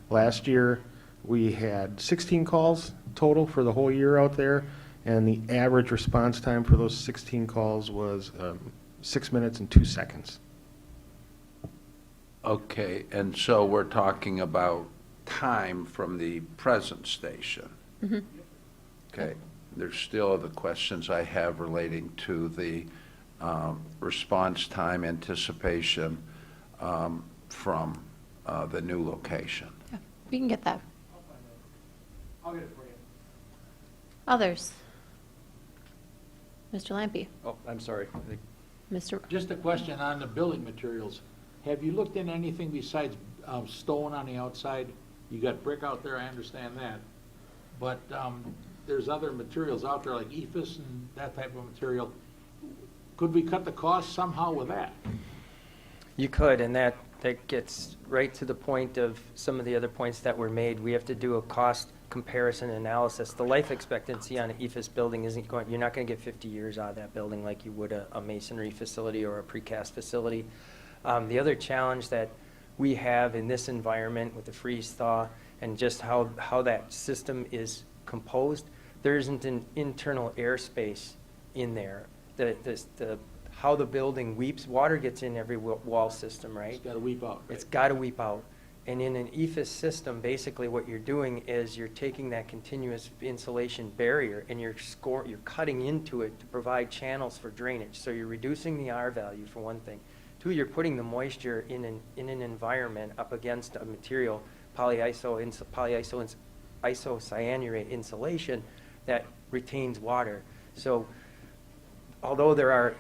Last year, we had 16 calls total for the whole year out there, and the average response time for those 16 calls was 6 minutes and 2 seconds. Okay, and so we're talking about time from the present station. Okay, there's still other questions I have relating to the response time anticipation from the new location. Yeah, we can get that. I'll get it for you. Others? Mr. Lampe? Oh, I'm sorry. Mr. Just a question on the building materials. Have you looked into anything besides stone on the outside? You got brick out there, I understand that. But there's other materials out there like EFS and that type of material. Could we cut the cost somehow with that? You could, and that gets right to the point of some of the other points that were made. We have to do a cost comparison analysis. The life expectancy on an EFS building you're not going to get 50 years out of that building like you would a masonry facility or a precast facility. The other challenge that we have in this environment with the freeze thaw and just how that system is composed, there isn't an internal airspace in there. How the building weeps, water gets in every wall system, right? It's got to weep out. It's got to weep out. And in an EFS system, basically what you're doing is you're taking that continuous insulation barrier and you're cutting into it to provide channels for drainage. So you're reducing the R value for one thing. Two, you're putting the moisture in an environment up against a material, isocyanurate insulation that retains water. So although the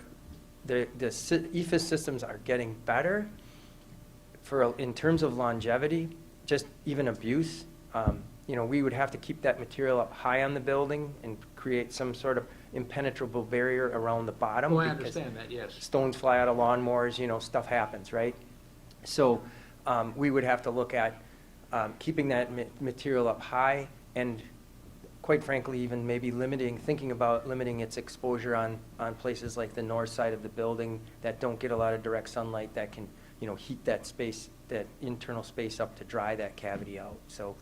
EFS systems are getting better, in terms of longevity, just even abuse, we would have to keep that material up high on the building and create some sort of impenetrable barrier around the bottom. Oh, I because understand that, yes. stones fly out of lawnmowers, stuff happens, right? So we would have to look at keeping that material up high and, quite frankly, even maybe thinking about limiting its exposure on places like the north side of the building that don't get a lot of direct sunlight that can heat that space, that internal space up to dry that cavity out. So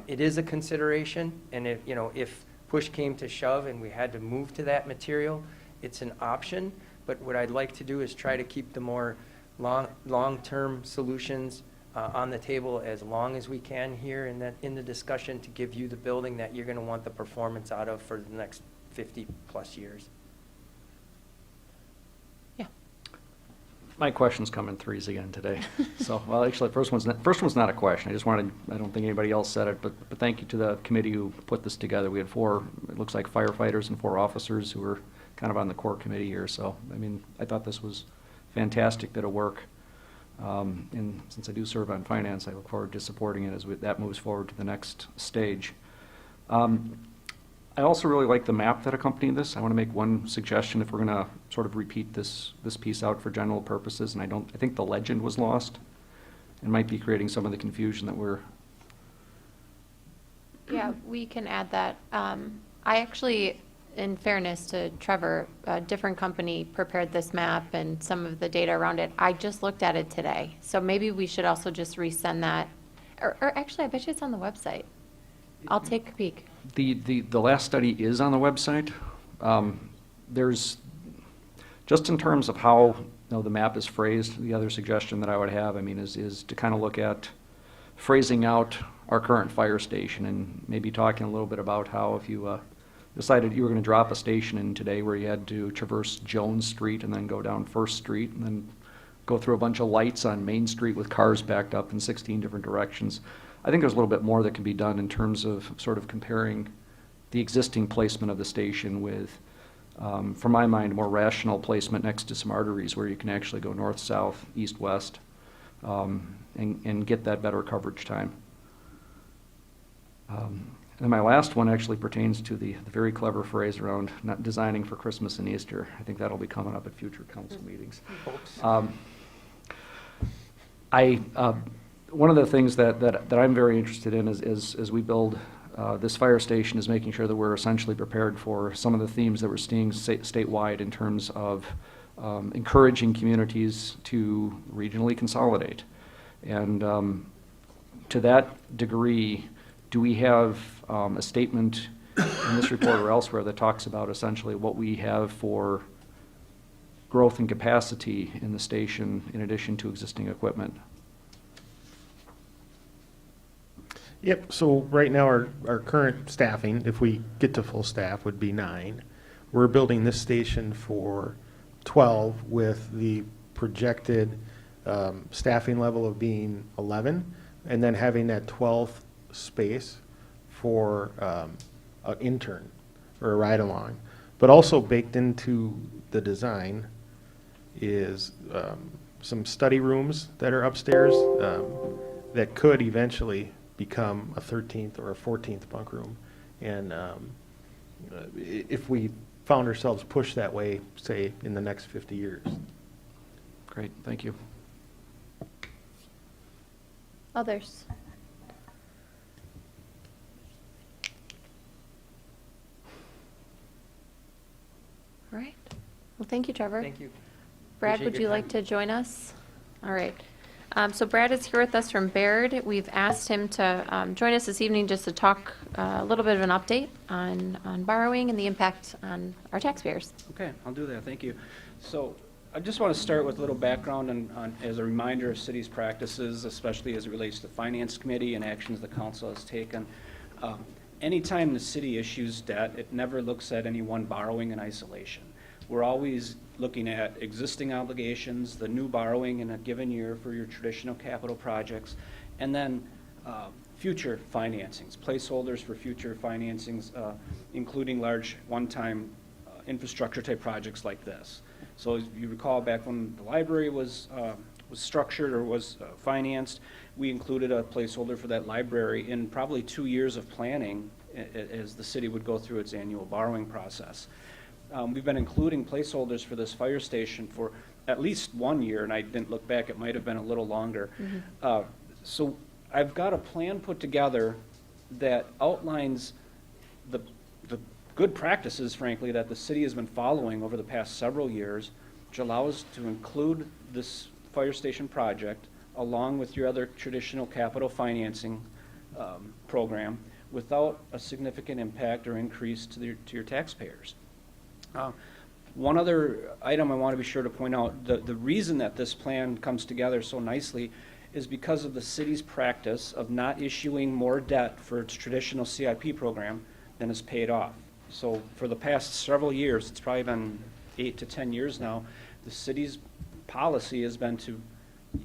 it is a consideration, and if push came to shove and we had to move to that material, it's an option. But what I'd like to do is try to keep the more long-term solutions on the table as long as we can here in the discussion to give you the building that you're going to want the performance out of for the next 50-plus years. My questions come in threes again today. So, well, actually, the first one's not a question. I don't think anybody else said it, but thank you to the committee who put this together. We had 4, it looks like firefighters and 4 officers who were kind of on the core committee here. So, I thought this was fantastic bit of work. And since I do serve on finance, I look forward to supporting it as that moves forward to the next stage. I also really like the map that accompanied this. I want to make one suggestion if we're going to sort of repeat this piece out for general purposes, and I think the legend was lost and might be creating some of the confusion that we're... Yeah, we can add that. I actually, in fairness to Trevor, a different company prepared this map and some of the data around it. I just looked at it today, so maybe we should also just resend that. Or actually, I bet you it's on the website. I'll take a peek. The last study is on the website. There's, just in terms of how the map is phrased, the other suggestion that I would have, is to kind of look at phrasing out our current fire station and maybe talking a little bit about how if you decided you were going to drop a station in today where you had to traverse Jones Street and then go down First Street and then go through a bunch of lights on Main Street with cars backed up in 16 different directions. I think there's a little bit more that can be done in terms of sort of comparing the existing placement of the station with, from my mind, more rational placement next to some arteries where you can actually go north, south, east, west, and get that better coverage time. And my last one actually pertains to the very clever phrase around not designing for Christmas and Easter. I think that'll be coming up at future council meetings. One of the things that I'm very interested in is as we build this fire station is making sure that we're essentially prepared for some of the themes that we're seeing statewide in terms of encouraging communities to regionally consolidate. And to that degree, do we have a statement in this report or elsewhere that talks about essentially what we have for growth and capacity in the station in addition to existing equipment? Yep, so right now our current staffing, if we get to full staff, would be 9. We're building this station for 12 with the projected staffing level of being 11, and then having that 12th space for an intern or a ride-along. But also baked into the design is some study rooms that are upstairs that could eventually become a 13th or a 14th bunk room. And if we found ourselves pushed that way, say, in the next 50 years. Great, thank you. Others? All right. Well, thank you, Trevor. Thank you. Brad, Appreciate would your you like time. to join us? All right. So Brad is here with us from Baird. We've asked him to join us this evening just to talk a little bit of an update on borrowing and the impact on our taxpayers. Okay, I'll do that, thank you. So I just want to start with a little background as a reminder of city's practices, especially as it relates to Finance Committee and actions the council has taken. Anytime the city issues debt, it never looks at any one borrowing in isolation. We're always looking at existing obligations, the new borrowing in a given year for your traditional capital projects, and then future financings, placeholders for future financings, including large one-time infrastructure type projects like this. So as you recall, back when the library was structured or was financed, we included a placeholder for that library in probably 2 years of planning as the city would go through its annual borrowing process. We've been including placeholders for this fire station for at least 1 year, and I didn't look back, it might have been a little longer. So I've got a plan put together that outlines the good practices, frankly, that the city has been following over the past several years, which allow us to include this fire station project along with your other traditional capital financing program without a significant impact or increase to your taxpayers. One other item I want to be sure to point out, the reason that this plan comes together so nicely is because of the city's practice of not issuing more debt for its traditional CIP program than is paid off. So for the past several years, it's probably been 8 to 10 years now, the city's policy has been to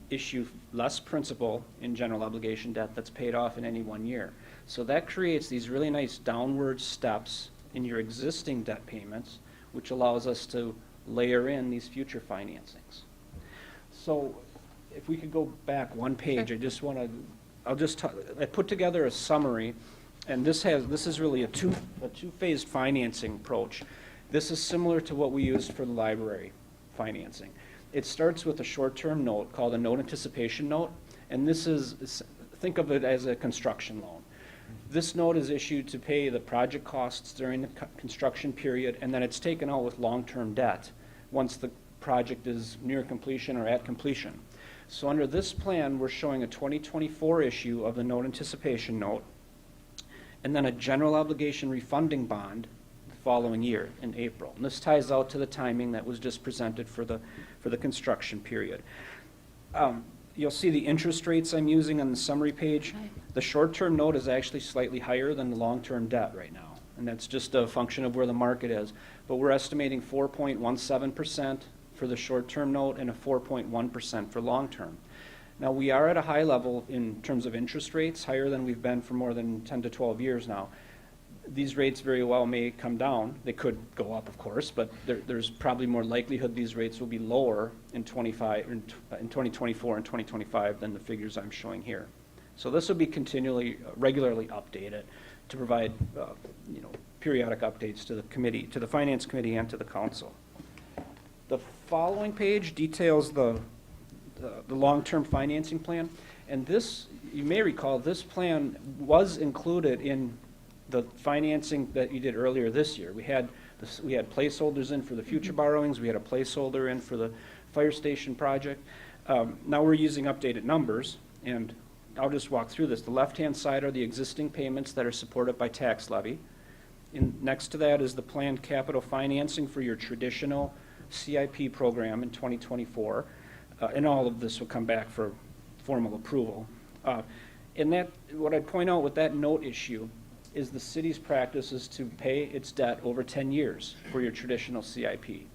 issue less principal in general obligation debt that's paid off in any 1 year. So that creates these really nice downward steps in your existing debt payments, which allows us to layer in these future financings. So if we could go back one page, Sure. I put together a summary, and this is really a two-phased financing approach. This is similar to what we used for the library financing. It starts with a short-term note called a note anticipation note, and think of it as a construction loan. This note is issued to pay the project costs during the construction period, and then it's taken out with long-term debt once the project is near completion or at completion. So under this plan, we're showing a 2024 issue of the note anticipation note, and then a general obligation refunding bond the following year in April. And this ties out to the timing that was just presented for the construction period. You'll see the interest rates I'm using on the summary page. Okay. The short-term note is actually slightly higher than the long-term debt right now, and that's just a function of where the market is. But we're estimating 4.17% for the short-term note and a 4.1% for long-term. Now, we are at a high level in terms of interest rates, higher than we've been for more than 10 to 12 years now. These rates very well may come down. They could go up, of course, but there's probably more likelihood these rates will be lower in 2024 and 2025 than the figures I'm showing here. So this will be regularly updated to provide, periodic updates to the committee, to the Finance Committee and to the council. The following page details the long-term financing plan. And this, you may recall, this plan was included in the financing that you did earlier this year. We had placeholders in for the future borrowings. We had a placeholder in for the fire station project. Now we're using updated numbers, and I'll just walk through this. The left-hand side are the existing payments that are supported by tax levy. Next to that is the planned capital financing for your traditional CIP program in 2024. And all of this will come back for formal approval. And that, what I'd point out with that note issue is the city's practice is to pay its debt over 10 years for your traditional CIP.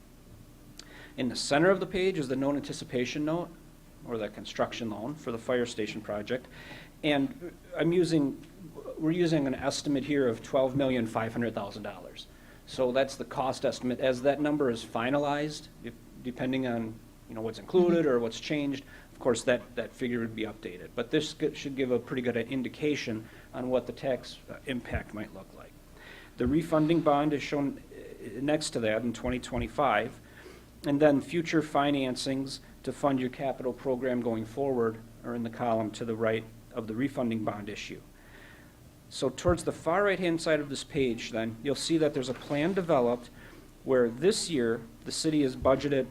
In the center of the page is the note anticipation note, or the construction loan for the fire station project. And we're using an estimate here of $12,500,000. So that's the cost estimate. As that number is finalized, depending on what's included or what's changed, of course that figure would be updated. But this should give a pretty good indication on what the tax impact might look like. The refunding bond is shown next to that in 2025, and then future financings to fund your capital program going forward are in the column to the right of the refunding bond issue. So towards the far right-hand side of this page, then, you'll see that there's a plan developed where this year the city has budgeted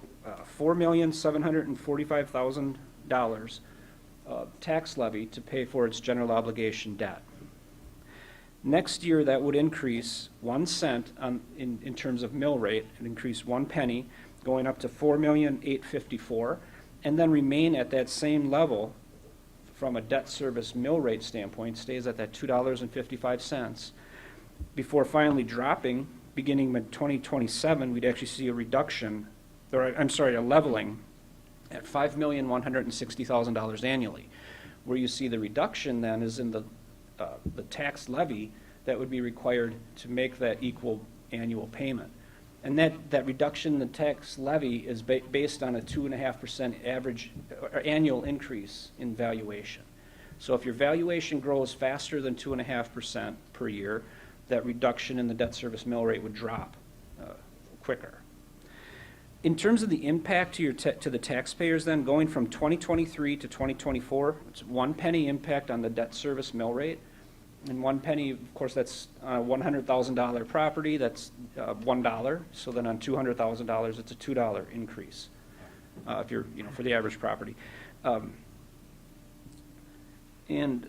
$4,745,000 tax levy to pay for its general obligation debt. Next year, that would increase 1 cent in terms of mill rate, and increase 1 penny, going up to $4,854,000, and then remain at that same level from a debt service mill rate standpoint, stays at that $2.55, before finally dropping, beginning in 2027, we'd actually see a reduction, or I'm sorry, a leveling at $5,160,000 annually. Where you see the reduction then is in the tax levy that would be required to make that equal annual payment. And that reduction in the tax levy is based on a 2.5% average or annual increase in valuation. So if your valuation grows faster than 2.5% per year, that reduction in the debt service mill rate would drop quicker. In terms of the impact to the taxpayers then, going from 2023 to 2024, it's 1 penny impact on the debt service mill rate. And 1 penny, of course, that's on a $100,000 property, that's $1. So then on $200,000, it's a $2 increase if you're, for the average property. And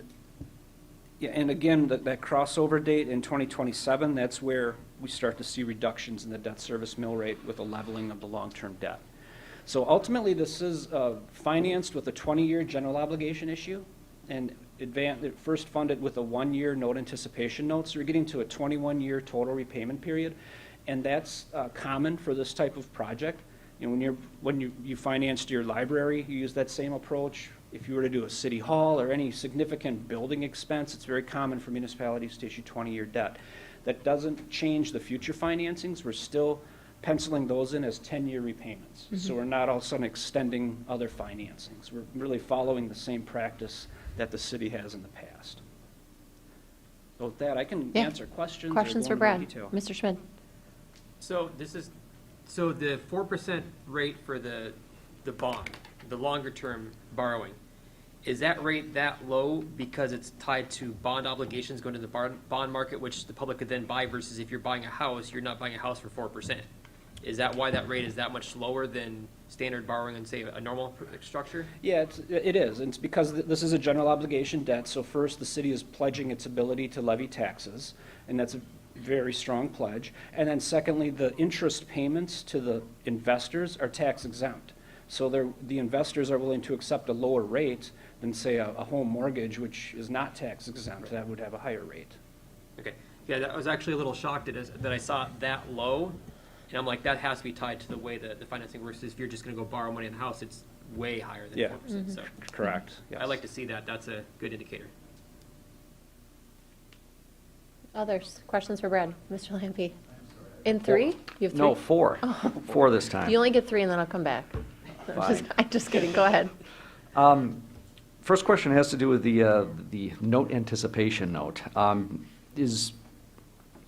again, that crossover date in 2027, that's where we start to see reductions in the debt service mill rate with a leveling of the long-term debt. So ultimately, this is financed with a 20-year general obligation issue, and first funded with a 1-year note anticipation note. So you're getting to a 21-year total repayment period, and that's common for this type of project. When you financed your library, you use that same approach. If you were to do a city hall or any significant building expense, it's very common for municipalities to issue 20-year debt. That doesn't change the future financings. We're still penciling those in as 10-year repayments. Mm-hmm. So we're not all of a sudden extending other financings. We're really following the same practice that the city has in the past. So with that, I can answer questions. Questions for Brad. Mr. Schmidt. So the 4% rate for the bond, the longer term borrowing, is that rate that low because it's tied to bond obligations going to the bond market, which the public could then buy, versus if you're buying a house, you're not buying a house for 4%? Is that why that rate is that much lower than standard borrowing in, say, a normal structure? Yeah, it is. And it's because this is a general obligation debt. So first, the city is pledging its ability to levy taxes, and that's a very strong pledge. And then secondly, the interest payments to the investors are tax exempt. So the investors are willing to accept a lower rate than, say, a home mortgage, which is not tax exempt. That would have a higher rate. Okay. Yeah, I was actually a little shocked that I saw it that low. And I'm like, that has to be tied to the way that the financing works. If you're just going to go borrow money in the house, it's way higher than 4%. Mm-hmm. So Correct. Yes. I like to see that. That's a good indicator. Others? Questions for Brad? Mr. Lampe? In 3? You have 3? No, 4. Oh. 4 this time. You only get 3 and then I'll come back. Fine. I'm just kidding. Go ahead. First question has to do with the note anticipation note. is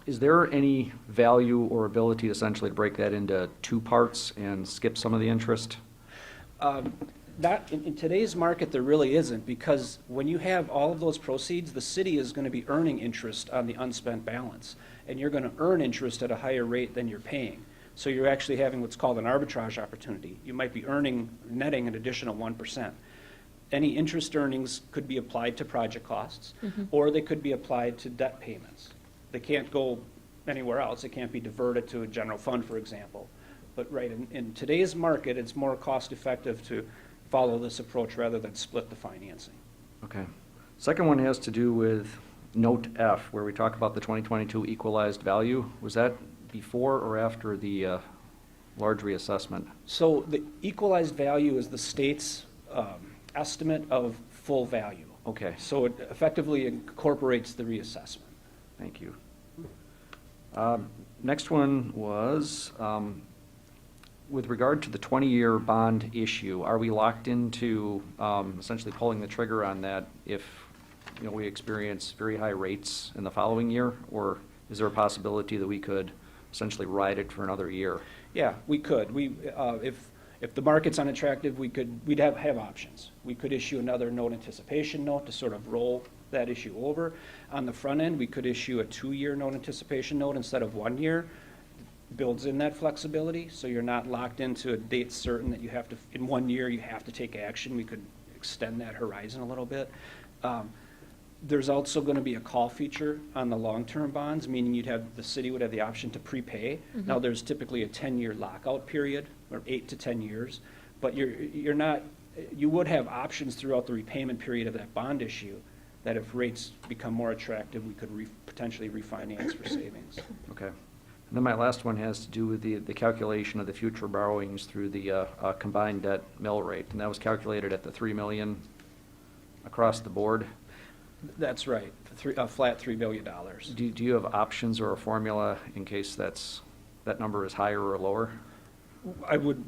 there any value or ability essentially to break that into two parts and skip some of the interest? Not, in today's market, there really isn't, because when you have all of those proceeds, the city is going to be earning interest on the unspent balance, and you're going to earn interest at a higher rate than you're paying. So you're actually having what's called an arbitrage opportunity. You might be netting an additional 1%. Any interest earnings could be applied to project costs, or they could be applied to debt payments. They can't go anywhere else. It can't be diverted to a general fund, for example. But right, in today's market, it's more cost-effective to follow this approach rather than split the financing. Okay. Second one has to do with Note F, where we talk about the 2022 equalized value. Was that before or after the large reassessment? So the equalized value is the state's estimate of full value. Okay, So it effectively incorporates the reassessment. thank you. Next one was, with regard to the 20-year bond issue, are we locked into essentially pulling the trigger on that if, we experience very high rates in the following year? Or is there a possibility that we could essentially ride it for another year? Yeah, we could. If the market's unattractive, we'd have options. We could issue another note anticipation note to sort of roll that issue over. On the front end, we could issue a 2-year note anticipation note instead of 1 year. Builds in that flexibility, so you're not locked into a date certain that you have to, in 1 year, you have to take action. We could extend that horizon a little bit. There's also going to be a call feature on the long-term bonds, meaning the city would have the option to prepay. Now, there's typically a 10-year lockout period, or 8 to 10 years, but you would have options throughout the repayment period of that bond issue, that if rates become more attractive, we could potentially refinance for savings. Okay. And then my last one has to do with the calculation of the future borrowings through the combined debt mill rate, and that was calculated at the $3 million across the board. That's right, a flat $3 billion. Do you have options or a formula in case that number is higher or lower? I would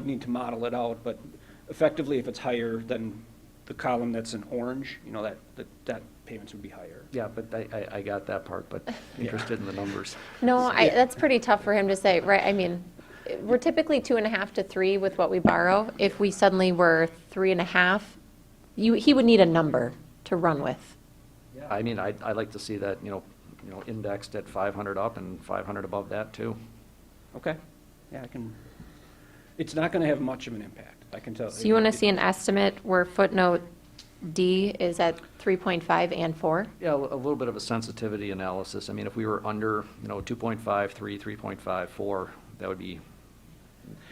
need to model it out, but effectively, if it's higher than the column that's in orange, that payments would be higher. Yeah, but I got that part, but interested in the numbers. No, that's pretty tough for him to say, right? I mean, we're typically 2.5 to 3 with what we borrow. If we suddenly were 3.5, he would need a number to run with. Yeah, I mean, I'd like to see that, indexed at 500 up and 500 above that too. Okay, yeah, it's not going to have much of an impact, I can tell. So you want to see an estimate where footnote D is at 3.5 and 4? Yeah, a little bit of a sensitivity analysis. I mean, if we were under, 2.5, 3, 3.5, 4, that would be,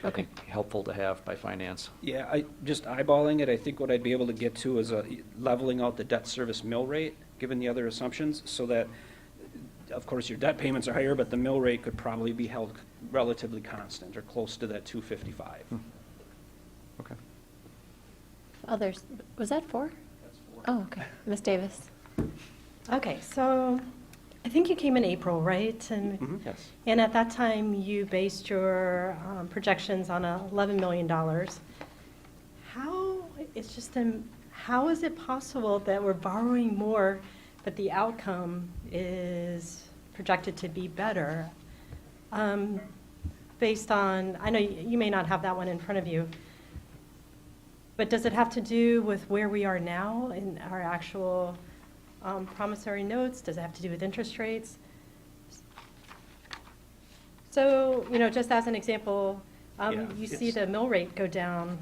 I think, helpful to have by finance. Yeah, just eyeballing it, I think what I'd be able to get to is leveling out the debt service mill rate, given the other assumptions, so that, of course, your debt payments are higher, but the mill rate could probably be held relatively constant or close to that 255. Okay. Others, was that 4? That's 4. Oh, okay. Ms. Davis? Okay, so I think you came in April, right? And Yes. and at that time, you based your projections on $11 million. How is it possible that we're borrowing more, but the outcome is projected to be better? Based on, I know you may not have that one in front of you, but does it have to do with where we are now in our actual promissory notes? Does it have to do with interest rates? So, just as an example, Yeah, you see it's- the mill rate go down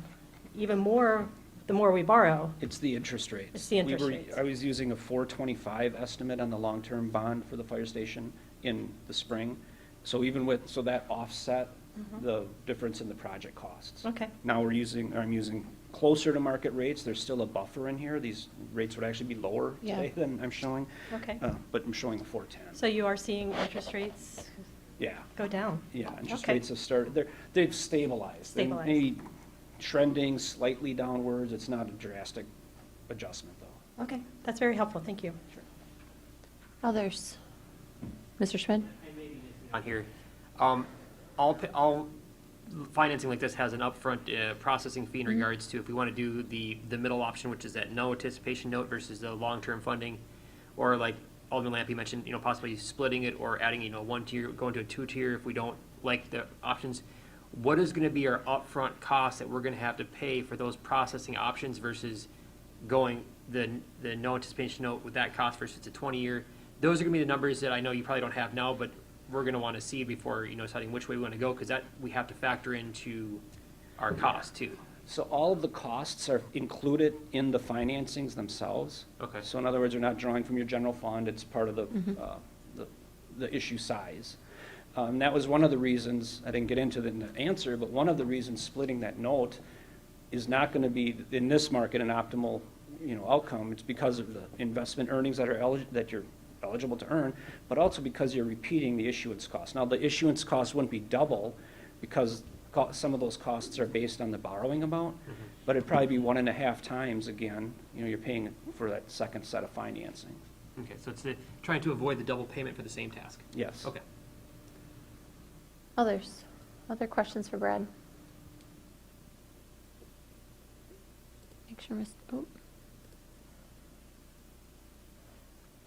even more the more we borrow. It's the interest rates. It's the interest rates. I was using a 425 estimate on the long-term bond for the fire station in the spring. So so that offset the difference in the project costs. Okay. Now I'm using closer to market rates. There's still a buffer in here. These rates would actually be lower Yeah. today than I'm showing. Okay. But I'm showing the 410. So you are seeing interest rates Yeah. go down? Yeah, interest Okay. rates have started, they've stabilized. They Stabilized. may be trending slightly downwards. It's not a drastic adjustment, though. Okay, that's very helpful, thank you. Others? Mr. Schmidt? On here. All financing like this has an upfront processing fee in regards to if we want to do the middle option, which is that no anticipation note versus the long-term funding, or like Alderman Lampy mentioned, possibly splitting it or adding, one tier, going to a two-tier if we don't like the options. What is going to be our upfront cost that we're going to have to pay for those processing options versus going the no anticipation note with that cost versus a 20-year? Those are going to be the numbers that I know you probably don't have now, but we're going to want to see before, deciding which way we want to go, because that we have to factor into our cost too. So all of the costs are included in the financings themselves. Okay. So in other words, they're not drawing from your general fund, it's part of the issue size. That was one of the reasons, I didn't get into the answer, but one of the reasons splitting that note is not going to be, in this market, an optimal, outcome. It's because of the investment earnings that you're eligible to earn, but also because you're repeating the issuance cost. Now, the issuance cost wouldn't be double because some of those costs are based on the borrowing amount, but it'd probably be 1.5 times again, you're paying for that second set of financing. Okay, so it's trying to avoid the double payment for the same task. Yes. Okay. Other questions for Brad? Make sure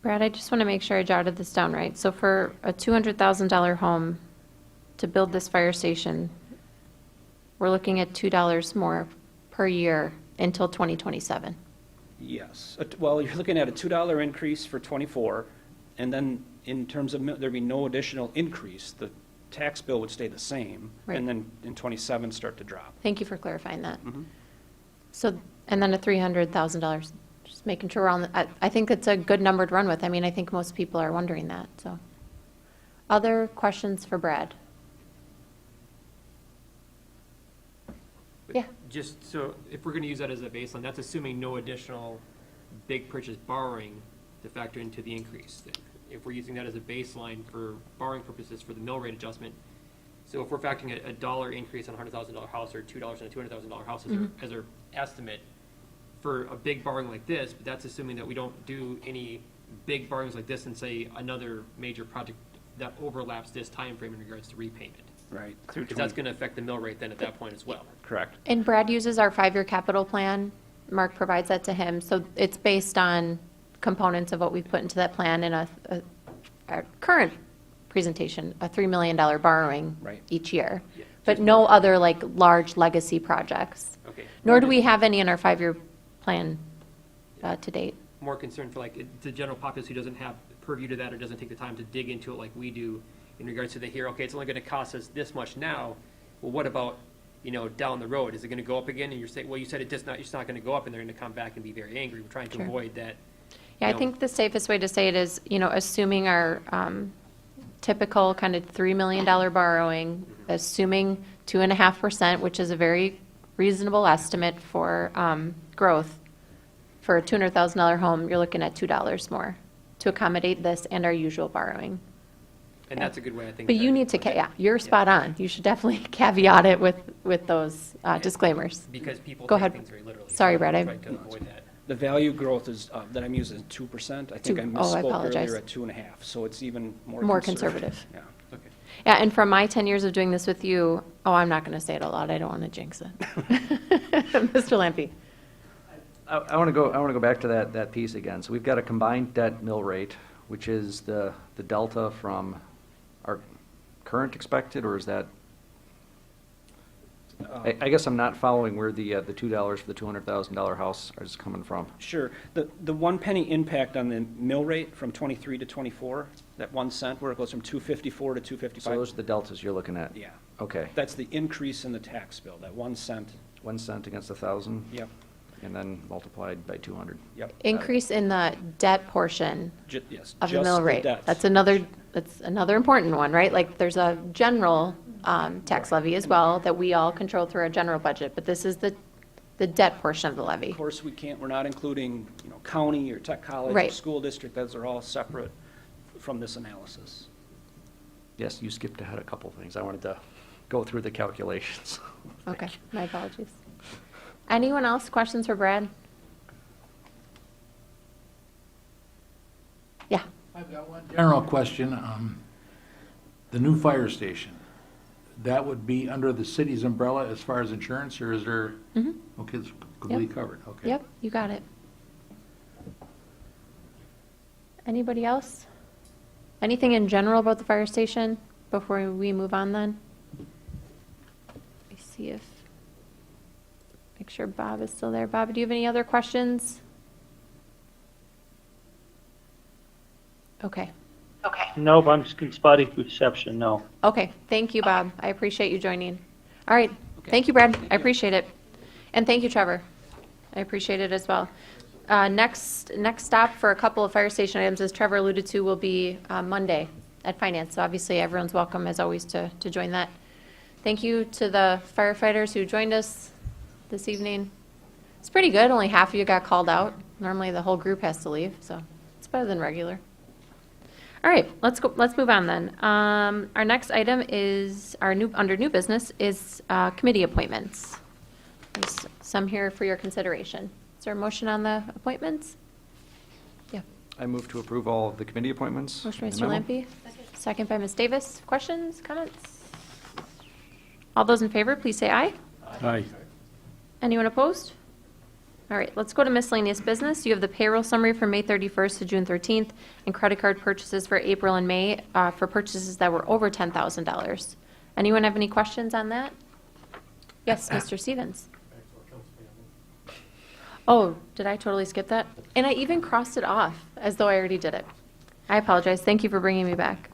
Brad, I just want to make sure I jotted this down right. So for a $200,000 home to build this fire station, we're looking at $2 more per year until 2027. Yes. Well, you're looking at a $2 increase for '24, and then in terms of, there'd be no additional increase. The tax bill would stay the same, Right. and then in '27 start to drop. Thank you for clarifying that. Mm-hmm. So, and then a $300,000, just making sure we're on, I think it's a good number to run with. I mean, I think most people are wondering that, so. Other questions for Brad? But Yeah. Just so, if we're going to use that as a baseline, that's assuming no additional big purchase borrowing to factor into the increase. If we're using that as a baseline for borrowing purposes for the mill rate adjustment, so if we're factoring a $1 increase on a $100,000 house or $2 on a $200,000 house as our estimate for a big borrowing like this, but that's assuming that we don't do any big borrowings like this and say another major project that overlaps this time frame in regards to repayment. Right. Because that's going to affect the mill rate then at that point as well. Correct. And Brad uses our 5-year capital plan. Mark provides that to him. So it's based on components of what we've put into that plan in our current presentation, a $3 million borrowing Right. each year. Yeah. But no other like large legacy projects. Okay. Nor do we have any in our 5-year plan to date. More concerned for the general populace who doesn't have purview to that or doesn't take the time to dig into it like we do in regards to okay, it's only going to cost us this much now. Well, what about, down the road? Is it going to go up again? And you're saying, well, you said it's not going to go up, and they're going to come back and be very angry. We're trying to Sure. avoid that. Yeah, I think the safest way to say it is, assuming our typical kind of $3 million borrowing, assuming 2.5%, which is a very reasonable estimate for growth. For a $200,000 home, you're looking at $2 more to accommodate this and our usual borrowing. And that's a good way, I think. But you need to, you're spot on. You should definitely caveat it with those disclaimers. Because people Go take ahead. things very literally. Sorry, so Brad, I'm trying to avoid that. The value growth is, that I'm using is 2%. I think I I misspoke apologize. earlier at 2.5, so it's even More conservative. Yeah. Okay. Yeah, and from my 10 years of doing this with you, I'm not going to say it a lot. I don't want to jinx it. Mr. Lampy. I want to go back to that piece again. So we've got a combined debt mill rate, which is the delta from our current expected, or is that? I guess I'm not following where the $2 for the $200,000 house is coming from. Sure. The 1 penny impact on the mill rate from '23 to '24, that 1 cent, where it goes from $2.54 to $2.55. So those are the deltas you're looking at? Yeah. Okay. That's the increase in the tax bill, that 1 cent. 1 cent against 1,000? Yep. And then multiplied by 200? Yep. Increase in the debt portion Yes. of the just mill rate. debt. That's another important one, right? Like, there's a general tax levy as well that we all control through our general budget, but this is the debt portion of the levy. Of course, we're not including, county or tech college or Right. school district. Those are all separate from this analysis. Yes, you skipped ahead a couple things. I wanted to go through the calculations. Okay, my apologies. Anyone else, questions for Brad? Yeah, I've got one general question. The new fire station, that would be under the city's umbrella as far as insurance, or is there? Okay, it's completely covered, okay. yep, you got it. Anybody else? Anything in general about the fire station before we move on then? Let me see if, make sure Bob is still there. Bob, do you have any other questions? Okay. Nope, I'm just spotty reception, no. Okay, thank you, Bob. I appreciate you joining. All right, thank you, Brad. I appreciate it. And thank you, Trevor. I appreciate it as well. Next stop for a couple of fire station items, as Trevor alluded to, will be Monday at Finance. So obviously, everyone's welcome, as always, to join that. Thank you to the firefighters who joined us this evening. It's pretty good. Only half of you got called out. Normally, the whole group has to leave, so it's better than regular. All right, let's move on then. Our next item is under new business is committee appointments. There's some here for your consideration. Is there a motion on the appointments? Yeah. I move to approve all of the committee appointments. Motion by in the Mr. memo. Lampe. Second by Ms. Davis. Questions, comments? All those in favor, please say aye. Aye. Anyone opposed? All right, let's go to miscellaneous business. You have the payroll summary from May 31st to June 13th, and credit card purchases for April and May for purchases that were over $10,000. Anyone have any questions on that? Yes, Mr. Stevens. Oh, did I totally skip that? And I even crossed it off as though I already did it. I apologize. Thank you for bringing me back.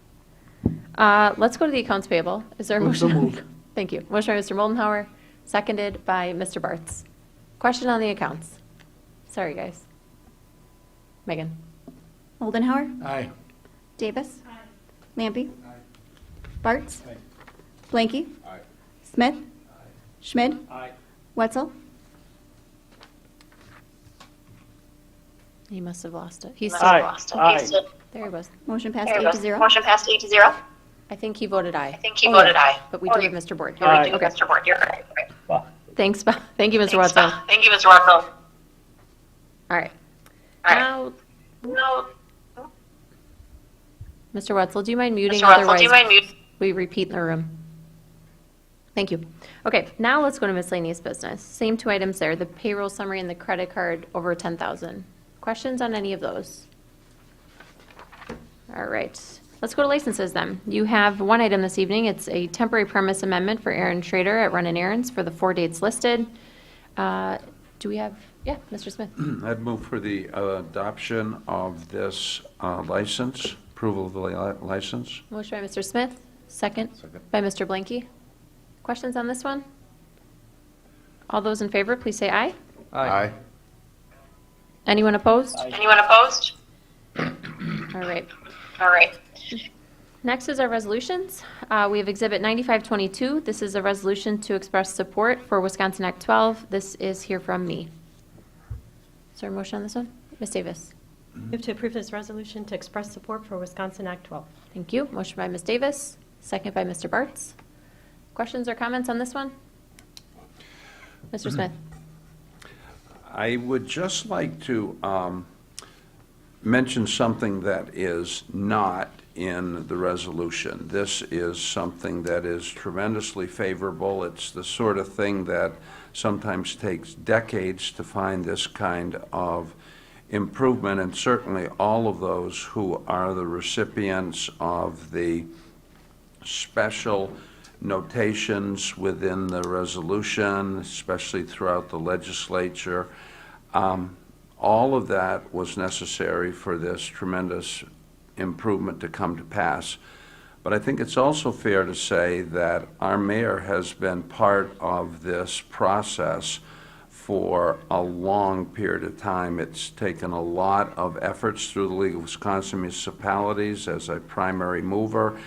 Let's go to the accounts payable. Is there a motion? Thank you. Motion by Mr. Moldenhauer, seconded by Mr. Bartz. Question on the accounts. Sorry, guys. Megan. Moldenhauer. Aye. Davis. Lampy. Bartz. Blanky. Smith. Schmid. Wetzel. He must have lost it. He's Aye. Aye. There he was. Motion passed 8-0. Motion passed 8-0. I think he voted aye. I think he voted aye. But we do have Mr. Board. Aye. Okay. Mr. Board, you're right. Thanks, Bob. Thank you, Mr. Wetzel. All Thank you, Mr. Wetzel. right. All right. Now, No, Mr. Wetzel, do you mind muting? Mr. Wetzel, Otherwise, do you mind muting? we repeat in the room. Thank you. Okay, now let's go to miscellaneous business. Same two items there, the payroll summary and the credit card over 10,000. Questions on any of those? All right, let's go to licenses then. You have one item this evening. It's a temporary premise amendment for Aaron Schrader at Run and Aaron's for the 4 dates listed. Do we have, yeah, Mr. Smith? I'd move for the adoption of this license, approval of the license. Motion by Mr. Smith, second Second. by Mr. Blanky. Questions on this one? All those in favor, please say aye. Aye. Anyone opposed? Anyone opposed? All right. All right. Next is our resolutions. We have Exhibit 9522. This is a resolution to express support for Wisconsin Act 12. This is here from me. Is there a motion on this one? Ms. Davis. Move to approve this resolution to express support for Wisconsin Act 12. Thank you. Motion by Ms. Davis, second by Mr. Bartz. Questions or comments on this one? Mr. Smith. I would just like to mention something that is not in the resolution. This is something that is tremendously favorable. It's the sort of thing that sometimes takes decades to find this kind of improvement, and certainly all of those who are the recipients of the special notations within the resolution, especially throughout the legislature. All of that was necessary for this tremendous improvement to come to pass. But I think it's also fair to say that our mayor has been part of this process for a long period of time. It's taken a lot of efforts through the League of Wisconsin Municipalities as a primary mover,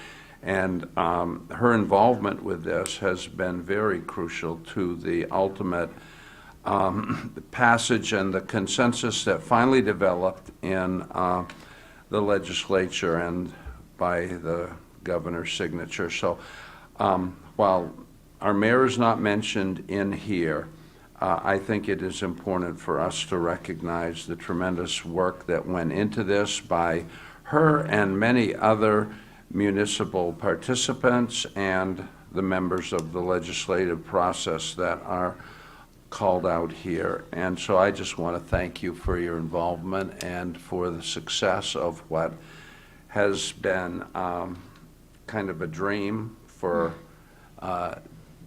and her involvement with this has been very crucial to the ultimate passage and the consensus that finally developed in the legislature and by the governor's signature. So while our mayor is not mentioned in here, I think it is important for us to recognize the tremendous work that went into this by her and many other municipal participants and the members of the legislative process that are called out here. And so I just want to thank you for your involvement and for the success of what has been kind of a dream for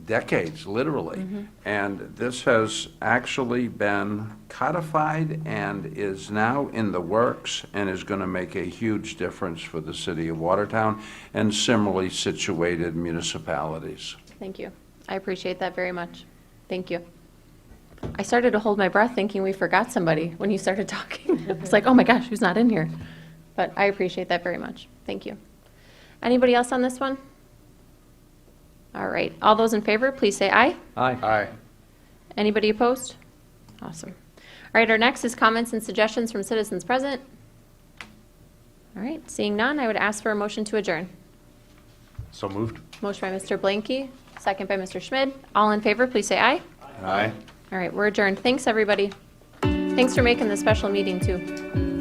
decades, literally. And this has actually been codified and is now in the works and is going to make a huge difference for the city of Watertown and similarly situated municipalities. Thank you. I appreciate that very much. Thank you. I started to hold my breath thinking we forgot somebody when you started talking. It's like, oh my gosh, who's not in here? But I appreciate that very much. Thank you. Anybody else on this one? All right. All those in favor, please say aye. Aye. Aye. Anybody opposed? Awesome. All right, our next is comments and suggestions from citizens present. All right, seeing none, I would ask for a motion to adjourn. So moved. Motion by Mr. Blanky, second by Mr. Schmid. All in favor, please say aye. Aye. All right, we're adjourned. Thanks, everybody. Thanks for making this special meeting, too.